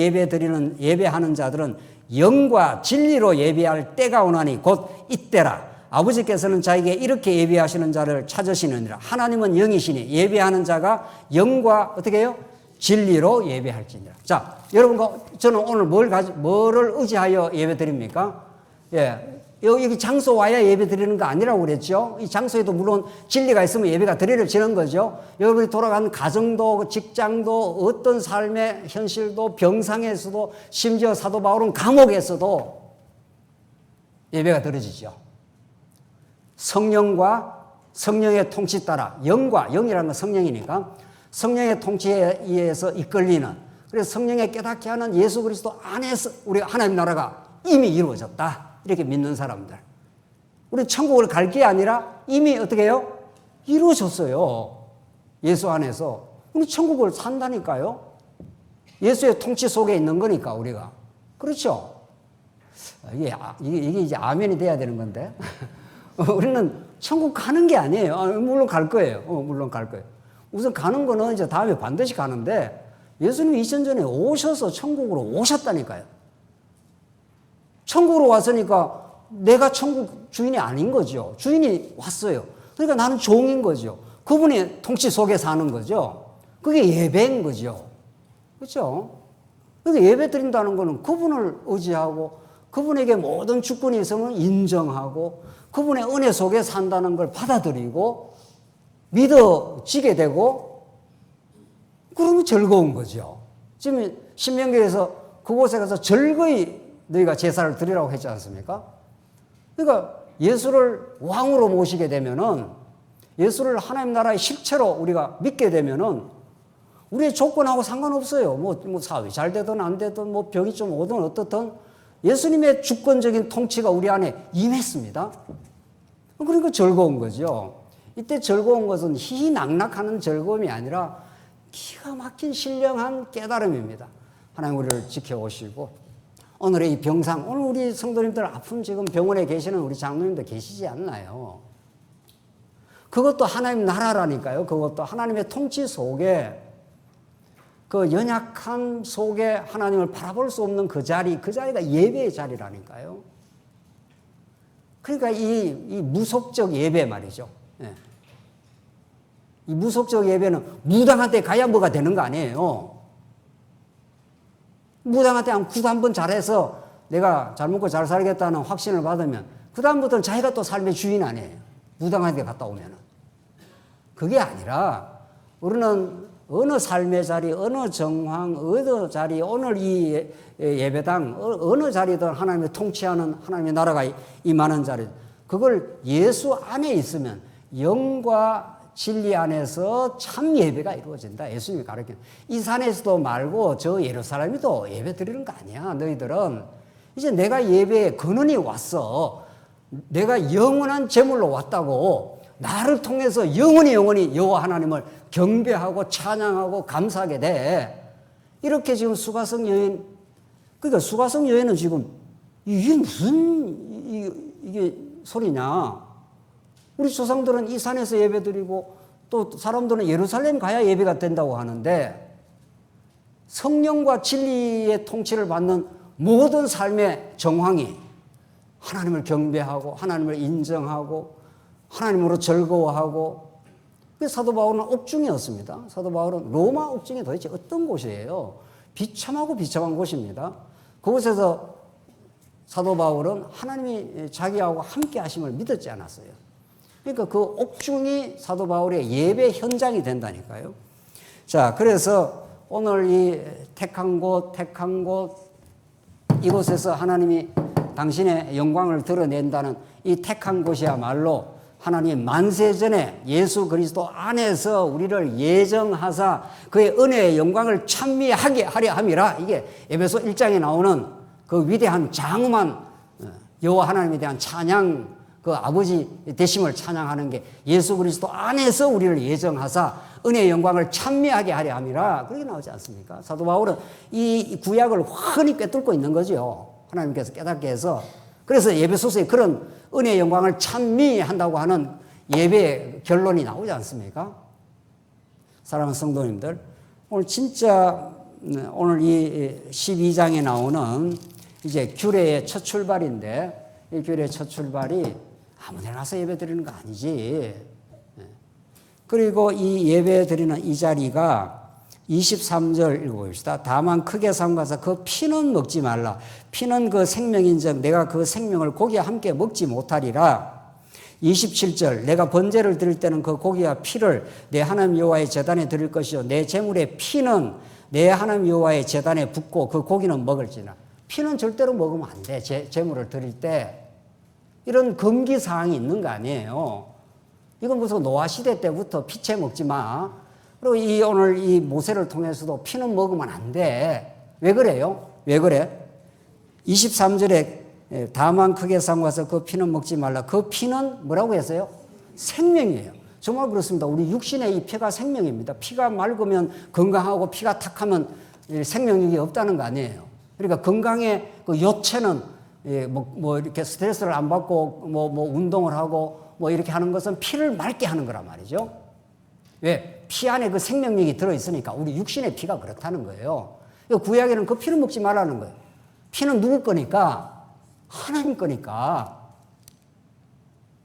예배하는 자들은 영과 진리로 예배할 때가 오나니 곧 이때라. 아버지께서는 자에게 이렇게 예배하시는 자를 찾으시느니라. 하나님은 영이시니 예배하는 자가 영과 어떻게 해요? 진리로 예배할지니라. 자, 여러분, 저는 오늘 뭐를 의지하여 예배 드립니까? 예. 여기 장소 와야 예배 드리는 거 아니라고 그랬죠? 이 장소에도 물론 진리가 있으면 예배가 드려지는 거죠. 여러분이 돌아가는 가정도, 직장도, 어떤 삶의 현실도, 병상에서도, 심지어 사도 바울은 감옥에서도 예배가 드려지죠. 성령과 성령의 통치 따라, 영이라는 건 성령이니까 성령의 통치에 의해서 이끌리는, 그래서 성령의 깨닫게 하는 예수 그리스도 안에서 우리 하나님 나라가 이미 이루어졌다. 이렇게 믿는 사람들. 우리 천국을 갈 게 아니라 이미 어떻게 해요? 이루어졌어요. 예수 안에서. 우리 천국을 산다니까요. 예수의 통치 속에 있는 거니까, 우리가. 그렇죠? 이게 이제 아멘이 돼야 되는 건데. 우리는 천국 가는 게 아니에요. 물론 갈 거예요. 물론 갈 거예요. 우선 가는 거는 이제 다음에 반드시 가는데, 예수님이 2000년 전에 오셔서 천국으로 오셨다니까요. 천국으로 왔으니까 내가 천국 주인이 아닌 거죠. 주인이 왔어요. 그러니까 나는 종인 거죠. 그분의 통치 속에 사는 거죠. 그게 예배인 거죠. 그렇죠? 그러니까 예배 드린다는 거는 그분을 의지하고 그분에게 모든 주권이 있으면 인정하고 그분의 은혜 속에 산다는 걸 받아들이고 믿어지게 되고 그러면 즐거운 거죠. 지금 신명기에서 그곳에 가서 즐거이 너희가 제사를 드리라고 했지 않습니까? 그러니까 예수를 왕으로 모시게 되면은, 예수를 하나님 나라의 실체로 우리가 믿게 되면은 우리의 조건하고 상관없어요. 뭐 사회 잘 되든 안 되든 뭐 병이 좀 오든 어떻든 예수님의 주권적인 통치가 우리 안에 임했습니다. 그러니까 즐거운 거죠. 이때 즐거운 것은 희희낙낙하는 즐거움이 아니라 기가 막힌 신령한 깨달음입니다. 하나님 우리를 지켜오시고, 오늘의 이 병상, 오늘 우리 성도님들 아픈 지금 병원에 계시는 우리 장로님들 계시지 않나요? 그것도 하나님 나라라니까요. 그것도 하나님의 통치 속에, 그 연약함 속에 하나님을 바라볼 수 없는 그 자리가 예배의 자리라니까요. 그러니까 이 무속적 예배 말이죠. 예. 이 무속적 예배는 무당한 테 가야 뭐가 되는 거 아니에요. 무당한 테 한번 잘해서 내가 잘 먹고 잘 살겠다는 확신을 받으면 그 다음부터는 자기가 또 삶의 주인 아니에요. 무당한 테 갔다 오면은. 그게 아니라 우리는 어느 삶의 자리, 어느 정황, 어느 자리, 오늘 이 예배당, 어느 자리든 하나님의 통치하는 하나님의 나라가 임하는 자리, 그걸 예수 안에 있으면 영과 진리 안에서 참 예배가 이루어진다. 예수님이 가르치는. 이 산에서도 말고 저 예루살렘에도 예배 드리는 거 아니야. 너희들은 이제 내가 예배에 근원이 왔어. 내가 영원한 제물로 왔다고. 나를 통해서 영원히 여호와 하나님을 경배하고 찬양하고 감사하게 돼. 이렇게 지금 수가성 여인, 그러니까 수가성 여인은 지금 이게 무슨 이게 소리냐. 우리 조상들은 이 산에서 예배드리고 또 사람들은 예루살렘 가야 예배가 된다고 하는데, 성령과 진리의 통치를 받는 모든 삶의 정황이 하나님을 경배하고 하나님을 인정하고 하나님으로 즐거워하고, 그 사도 바울은 옥중이었습니다. 사도 바울은 로마 옥중이 도대체 어떤 곳이에요? 비참하고 비참한 곳입니다. 그곳에서 사도 바울은 하나님이 자기하고 함께 하심을 믿었지 않았어요. 그러니까 그 옥중이 사도 바울의 예배 현장이 된다니까요. 자, 그래서 오늘 이 택한 곳 이곳에서 하나님이 당신의 영광을 드러낸다는 이 택한 곳이야말로 하나님 만세전에 예수 그리스도 안에서 우리를 예정하사 그의 은혜의 영광을 찬미하게 하려 함이라. 이게 에베소 1장에 나오는 그 위대한 장엄한 여호와 하나님에 대한 찬양, 그 아버지 되심을 찬양하는 게 예수 그리스도 안에서 우리를 예정하사 은혜의 영광을 찬미하게 하려 함이라. 그렇게 나오지 않습니까? 사도 바울은 이 구약을 훤히 꿰뚫고 있는 거죠. 하나님께서 깨닫게 해서. 그래서 예배소서에 그런 은혜의 영광을 찬미한다고 하는 예배의 결론이 나오지 않습니까? 사랑하는 성도님들, 오늘 진짜 오늘 이 12장에 나오는 이제 규례의 첫 출발인데, 이 규례의 첫 출발이 아무 데나 가서 예배 드리는 거 아니지. 그리고 이 예배 드리는 이 자리가 23절 읽어봅시다. 다만 크게 삼가서 그 피는 먹지 말라. 피는 그 생명인즉 내가 그 생명을 고기와 함께 먹지 못하리라. 27절 내가 번제를 드릴 때는 그 고기와 피를 내 하나님 여호와의 제단에 드릴 것이요 내 제물의 피는 내 하나님 여호와의 제단에 붓고 그 고기는 먹을지나. 피는 절대로 먹으면 안 돼. 제물을 드릴 때. 이런 금기 사항이 있는 거 아니에요. 이건 무슨 노아 시대 때부터 피채 먹지 마. 그리고 오늘 이 모세를 통해서도 피는 먹으면 안 돼. 왜 그래요? 왜 그래? 23절에 다만 크게 삼가서 그 피는 먹지 말라. 그 피는 뭐라고 했어요? 생명이에요. 정말 그렇습니다. 우리 육신의 이 피가 생명입니다. 피가 맑으면 건강하고 피가 탁하면 생명력이 없다는 거 아니에요. 그러니까 건강의 그 요체는 뭐 이렇게 스트레스를 안 받고 뭐 운동을 하고 뭐 이렇게 하는 것은 피를 맑게 하는 거란 말이죠. 왜? 피 안에 그 생명력이 들어있으니까. 우리 육신의 피가 그렇다는 거예요. 구약에는 그 피를 먹지 말라는 거예요. 피는 누구 거니까? 하나님 거니까.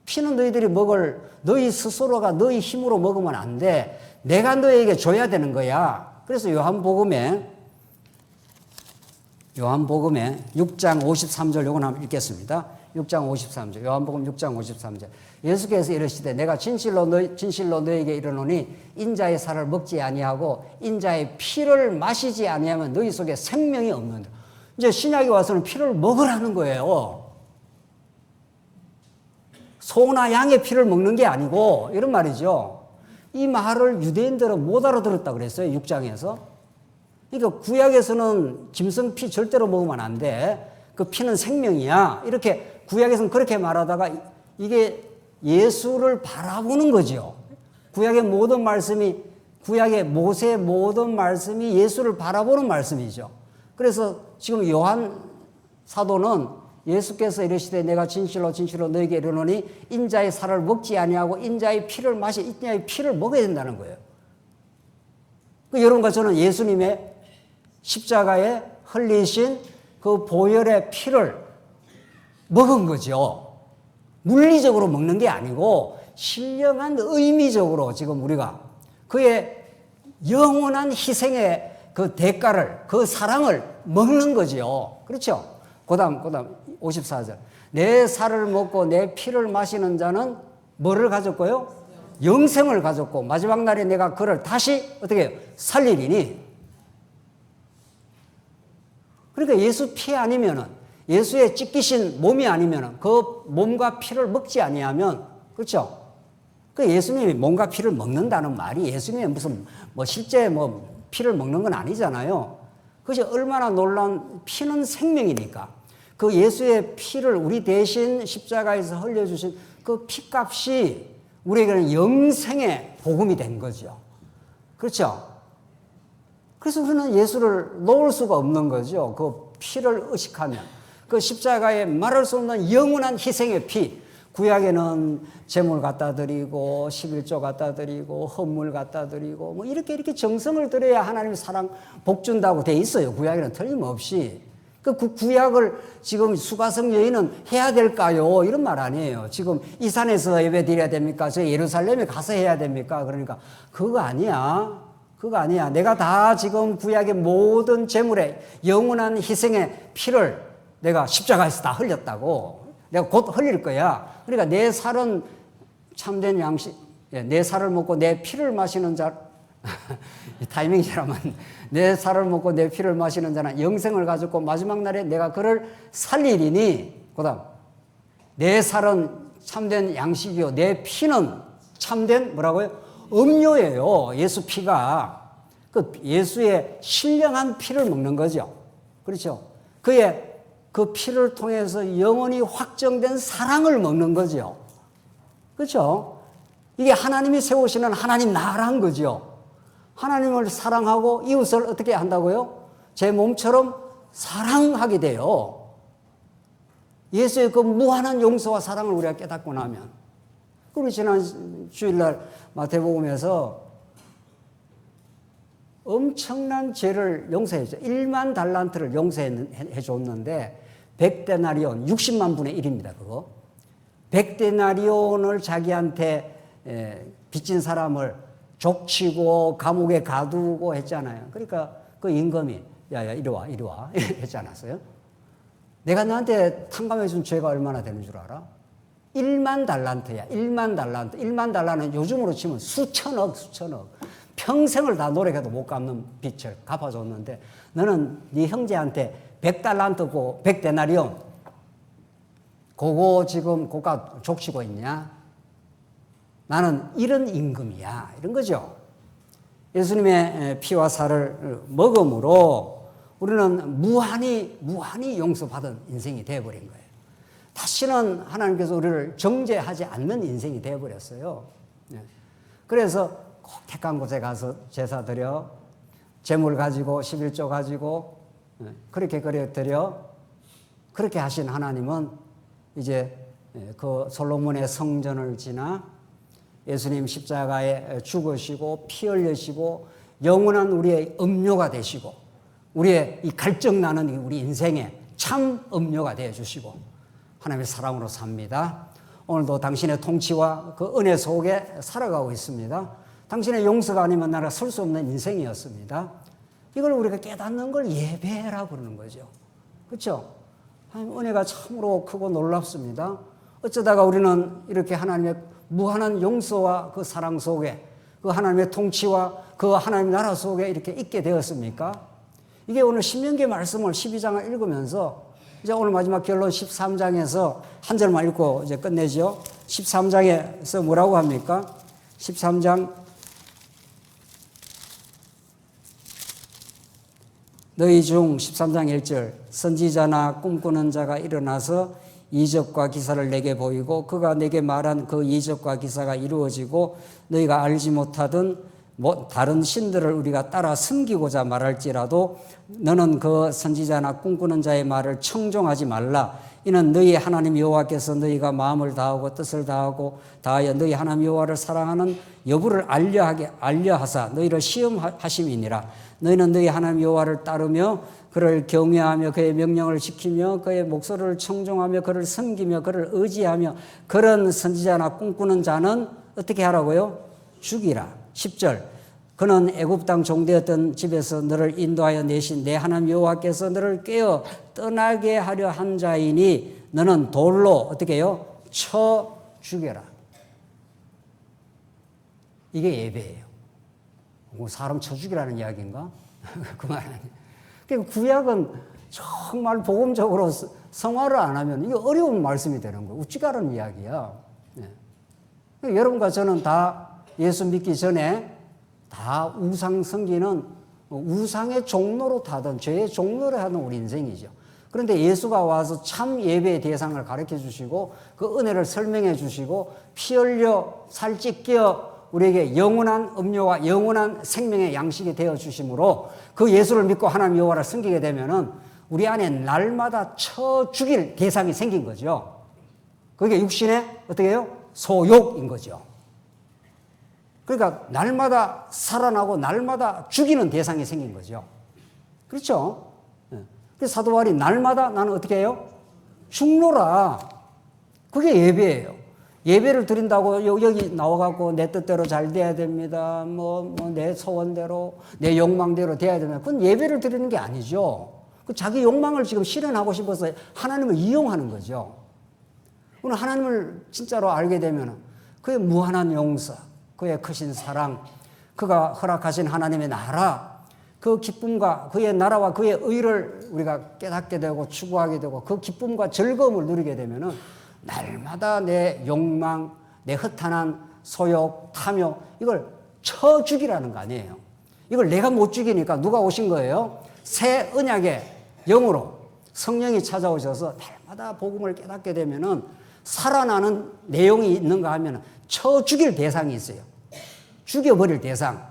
피는 너희들이 너희 스스로가 너희 힘으로 먹으면 안 돼. 내가 너에게 줘야 되는 거야. 그래서 요한복음에 6장 53절 요건 한번 읽겠습니다. 6장 53절. 요한복음 6장 53절. 예수께서 이르시되 내가 진실로 너에게 이르노니 인자의 살을 먹지 아니하고 인자의 피를 마시지 아니하면 너희 속에 생명이 없는다. 이제 신약에 와서는 피를 먹으라는 거예요. 소나 양의 피를 먹는 게 아니고 이런 말이죠. 이 말을 유대인들은 못 알아들었다 그랬어요. 6장에서. 그러니까 구약에서는 짐승 피 절대로 먹으면 안 돼. 그 피는 생명이야. 이렇게 구약에서는 그렇게 말하다가 이게 예수를 바라보는 거죠. 구약의 모든 말씀이 구약의 모세의 모든 말씀이 예수를 바라보는 말씀이죠. 그래서 지금 요한 사도는 예수께서 이르시되 내가 진실로 진실로 너에게 이르노니 인자의 살을 먹지 아니하고 인자의 피를 인자의 피를 먹어야 된다는 거예요. 여러분과 저는 예수님의 십자가에 흘리신 그 보혈의 피를 먹은 거죠. 물리적으로 먹는 게 아니고 신령한 의미적으로 지금 우리가 그의 영원한 희생의 그 대가를, 그 사랑을 먹는 거지요. 그렇죠? 그 다음 54절. 내 살을 먹고 내 피를 마시는 자는 뭐를 가졌고요? 영생을 가졌고 마지막 날에 내가 그를 다시 어떻게 해요? 살리리니. 그러니까 예수 피 아니면은 예수의 찢기신 몸이 아니면은 그 몸과 피를 먹지 아니하면 그렇죠? 그 예수님이 몸과 피를 먹는다는 말이 예수님의 무슨 실제 피를 먹는 건 아니잖아요. 그것이 얼마나 놀라운 피는 생명이니까. 그 예수의 피를 우리 대신 십자가에서 흘려주신 그 피값이 우리에게는 영생의 복음이 된 거죠. 그렇죠? 그래서 우리는 예수를 놓을 수가 없는 거죠. 그 피를 의식하면. 그 십자가에 말할 수 없는 영원한 희생의 피. 구약에는 제물 갖다 드리고 11조 갖다 드리고 헌물 갖다 드리고 이렇게 정성을 들여야 하나님 사랑 복 준다고 돼 있어요. 구약에는 틀림없이. 그 구약을 지금 수가성 여인은 해야 될까요? 이런 말 아니에요. 지금 이 산에서 예배 드려야 됩니까? 저 예루살렘에 가서 해야 됩니까? 그러니까 그거 아니야. 그거 아니야. 내가 다 지금 구약의 모든 제물에 영원한 희생의 피를 내가 십자가에서 다 흘렸다고. 내가 곧 흘릴 거야. 그러니까 내 살은 참된 양식, 내 살을 먹고 내 피를 마시는 자, 타이밍이 잘하면 내 살을 먹고 내 피를 마시는 자는 영생을 가졌고 마지막 날에 내가 그를 살리리니. 그 다음, 내 살은 참된 양식이요. 내 피는 참된 뭐라고요? 음료예요. 예수 피가. 그 예수의 신령한 피를 먹는 거죠. 그렇죠? 그의 그 피를 통해서 영원히 확정된 사랑을 먹는 거죠. 그렇죠? 이게 하나님이 세우시는 하나님 나라인 거죠. 하나님을 사랑하고 이웃을 어떻게 한다고요? 제 몸처럼 사랑하게 돼요. 예수의 그 무한한 용서와 사랑을 우리가 깨닫고 나면. 그리고 지난 주일날 마태복음에서 엄청난 죄를 용서했죠. 1만 달란트를 용서해 줬는데 100데나리온 60만 분의 1입니다. 그거. 100데나리온을 자기한테 빚진 사람을 족치고 감옥에 가두고 했잖아요. 그러니까 그 임금이 야야 이리 와 했지 않았어요? 내가 너한테 탕감해 준 죄가 얼마나 되는 줄 알아? 1만 달란트야. 1만 달란트. 1만 달란트는 요즘으로 치면 수천억. 평생을 다 노력해도 못 갚는 빚을 갚아줬는데 너는 네 형제한테 100달란트고 100데나리온 그거 지금 고가 족치고 있냐? 나는 이런 임금이야. 이런 거죠. 예수님의 피와 살을 먹음으로 우리는 무한히 용서받은 인생이 되어버린 거예요. 다시는 하나님께서 우리를 정죄하지 않는 인생이 되어버렸어요. 그래서 꼭 택한 곳에 가서 제사 드려, 제물 가지고 11조 가지고 그렇게 드려, 그렇게 하신 하나님은 이제 그 솔로몬의 성전을 지나 예수님 십자가에 죽으시고 피 흘리시고 영원한 우리의 음료가 되시고 우리의 이 갈증나는 우리 인생의 참 음료가 되어주시고 하나님의 사랑으로 삽니다. 오늘도 당신의 통치와 그 은혜 속에 살아가고 있습니다. 당신의 용서가 아니면 나라 설 수 없는 인생이었습니다. 이걸 우리가 깨닫는 걸 예배라고 그러는 거죠. 그렇죠? 은혜가 참으로 크고 놀랍습니다. 어쩌다가 우리는 이렇게 하나님의 무한한 용서와 그 사랑 속에 그 하나님의 통치와 그 하나님 나라 속에 이렇게 있게 되었습니까? 이게 오늘 신명기 말씀을 12장을 읽으면서 이제 오늘 마지막 결론 13장에서 한 절만 읽고 이제 끝내죠. 13장에서 뭐라고 합니까? 13장 너희 중 13장 1절 선지자나 꿈꾸는 자가 일어나서 이적과 기사를 내게 보이고 그가 내게 말한 그 이적과 기사가 이루어지고 너희가 알지 못하던 다른 신들을 우리가 따라 섬기고자 말할지라도 너는 그 선지자나 꿈꾸는 자의 말을 청종하지 말라. 이는 너희 하나님 여호와께서 너희가 마음을 다하고 뜻을 다하여 너희 하나님 여호와를 사랑하는 여부를 알려하사 너희를 시험하심이니라. 너희는 너희 하나님 여호와를 따르며 그를 경외하며 그의 명령을 지키며 그의 목소리를 청종하며 그를 섬기며 그를 의지하며 그런 선지자나 꿈꾸는 자는 어떻게 하라고요? 죽이라. 10절 그는 애굽 땅 종되었던 집에서 너를 인도하여 내신 내 하나님 여호와께서 너를 깨어 떠나게 하려 한 자이니 너는 돌로 어떻게 해요? 쳐 죽여라. 이게 예배예요. 뭐 사람 쳐 죽이라는 이야기인가? 그 말 아니에요. 그러니까 구약은 정말 복음적으로 성화를 안 하면 이게 어려운 말씀이 되는 거예요. 우찌가는 이야기야. 네. 여러분과 저는 다 예수 믿기 전에 다 우상 섬기는 우상의 종로로 타던 죄의 종로로 하는 우리 인생이죠. 그런데 예수가 와서 참 예배의 대상을 가르쳐 주시고 그 은혜를 설명해 주시고 피 흘려 살찌 끼어 우리에게 영원한 음료와 영원한 생명의 양식이 되어 주심으로 그 예수를 믿고 하나님 여호와를 섬기게 되면은 우리 안에 날마다 쳐 죽일 대상이 생긴 거죠. 그게 육신의 어떻게 해요? 소욕인 거죠. 그러니까 날마다 살아나고 날마다 죽이는 대상이 생긴 거죠. 그렇죠? 그래서 사도 바울이 날마다 나는 어떻게 해요? 죽노라. 그게 예배예요. 예배를 드린다고 여기 나와갖고 내 뜻대로 잘 돼야 됩니다. 내 소원대로, 내 욕망대로 돼야 됩니다. 그건 예배를 드리는 게 아니죠. 그 자기 욕망을 지금 실현하고 싶어서 하나님을 이용하는 거죠. 오늘 하나님을 진짜로 알게 되면 그의 무한한 용서, 그의 크신 사랑, 그가 허락하신 하나님의 나라, 그 기쁨과 그의 나라와 그의 의를 우리가 깨닫게 되고 추구하게 되고 그 기쁨과 즐거움을 누리게 되면은 날마다 내 욕망, 내 허탄한 소욕, 탐욕 이걸 쳐 죽이라는 거 아니에요. 이걸 내가 못 죽이니까 누가 오신 거예요? 새 언약의 영으로 성령이 찾아오셔서 날마다 복음을 깨닫게 되면은 살아나는 내용이 있는가 하면 쳐 죽일 대상이 있어요. 죽여버릴 대상,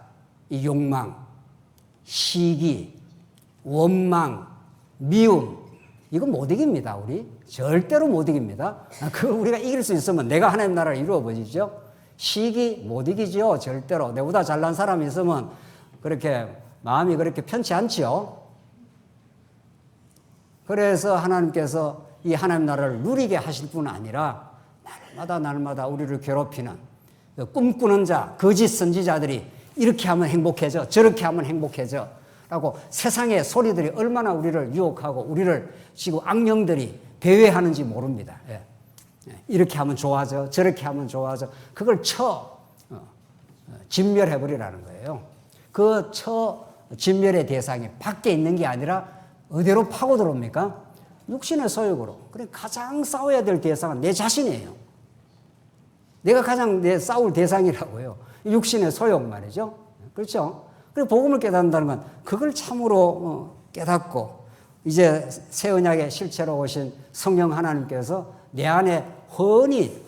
이 욕망, 시기, 원망, 미움 이거 못 이깁니다. 우리 절대로 못 이깁니다. 그거 우리가 이길 수 있으면 내가 하나님 나라를 이루어 보시죠. 시기 못 이기죠. 절대로. 내보다 잘난 사람이 있으면 그렇게 마음이 그렇게 편치 않지요. 그래서 하나님께서 이 하나님 나라를 누리게 하실 뿐 아니라 날마다 우리를 괴롭히는 꿈꾸는 자, 거짓 선지자들이 이렇게 하면 행복해져, 저렇게 하면 행복해져 라고 세상의 소리들이 얼마나 우리를 유혹하고 우리를 지금 악령들이 배회하는지 모릅니다. 예. 이렇게 하면 좋아져, 저렇게 하면 좋아져. 그걸 진멸해버리라는 거예요. 그 진멸의 대상이 밖에 있는 게 아니라 어디로 파고 들어옵니까? 육신의 소욕으로. 그러니까 가장 싸워야 될 대상은 내 자신이에요. 내가 가장 싸울 대상이라고요. 육신의 소욕 말이죠. 그렇죠? 그리고 복음을 깨닫는다는 건 그걸 참으로 깨닫고 이제 새 언약의 실체로 오신 성령 하나님께서 내 안에 훤히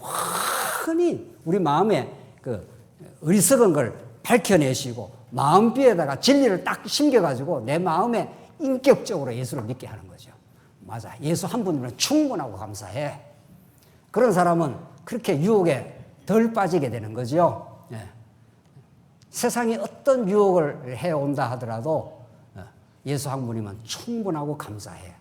우리 마음에 그 어리석은 걸 밝혀내시고 마음비에다가 진리를 딱 심겨가지고 내 마음에 인격적으로 예수를 믿게 하는 거죠. 맞아. 예수 한 분이면 충분하고 감사해. 그런 사람은 그렇게 유혹에 덜 빠지게 되는 거죠. 예. 세상이 어떤 유혹을 해온다 하더라도 예수 한 분이면 충분하고 감사해.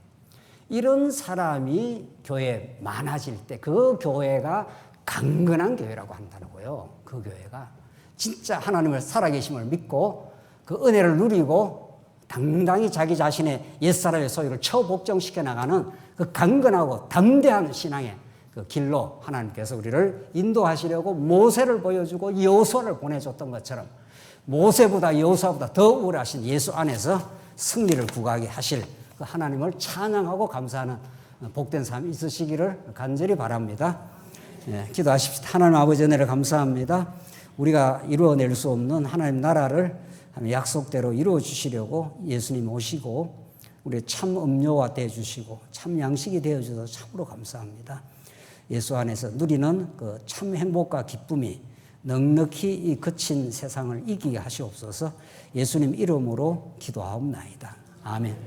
이런 사람이 교회에 많아질 때 그 교회가 강건한 교회라고 한다고요. 그 교회가 진짜 하나님을 살아계심을 믿고 그 은혜를 누리고 당당히 자기 자신의 옛사람의 소유를 처복종시켜 나가는 그 강건하고 담대한 신앙의 그 길로 하나님께서 우리를 인도하시려고 모세를 보여주고 여호수아를 보내줬던 것처럼 모세보다 여호수아보다 더 우월하신 예수 안에서 승리를 구가하게 하실 그 하나님을 찬양하고 감사하는 복된 삶이 있으시기를 간절히 바랍니다. 기도하십시다. 하나님 아버지 은혜를 감사합니다. 우리가 이루어낼 수 없는 하나님 나라를 약속대로 이루어 주시려고 예수님 오시고 우리 참 음료와 되어주시고 참 양식이 되어주셔서 참으로 감사합니다. 예수 안에서 누리는 그 참 행복과 기쁨이 넉넉히 이 거친 세상을 이기게 하시옵소서. 예수님 이름으로 기도하옵나이다. 아멘.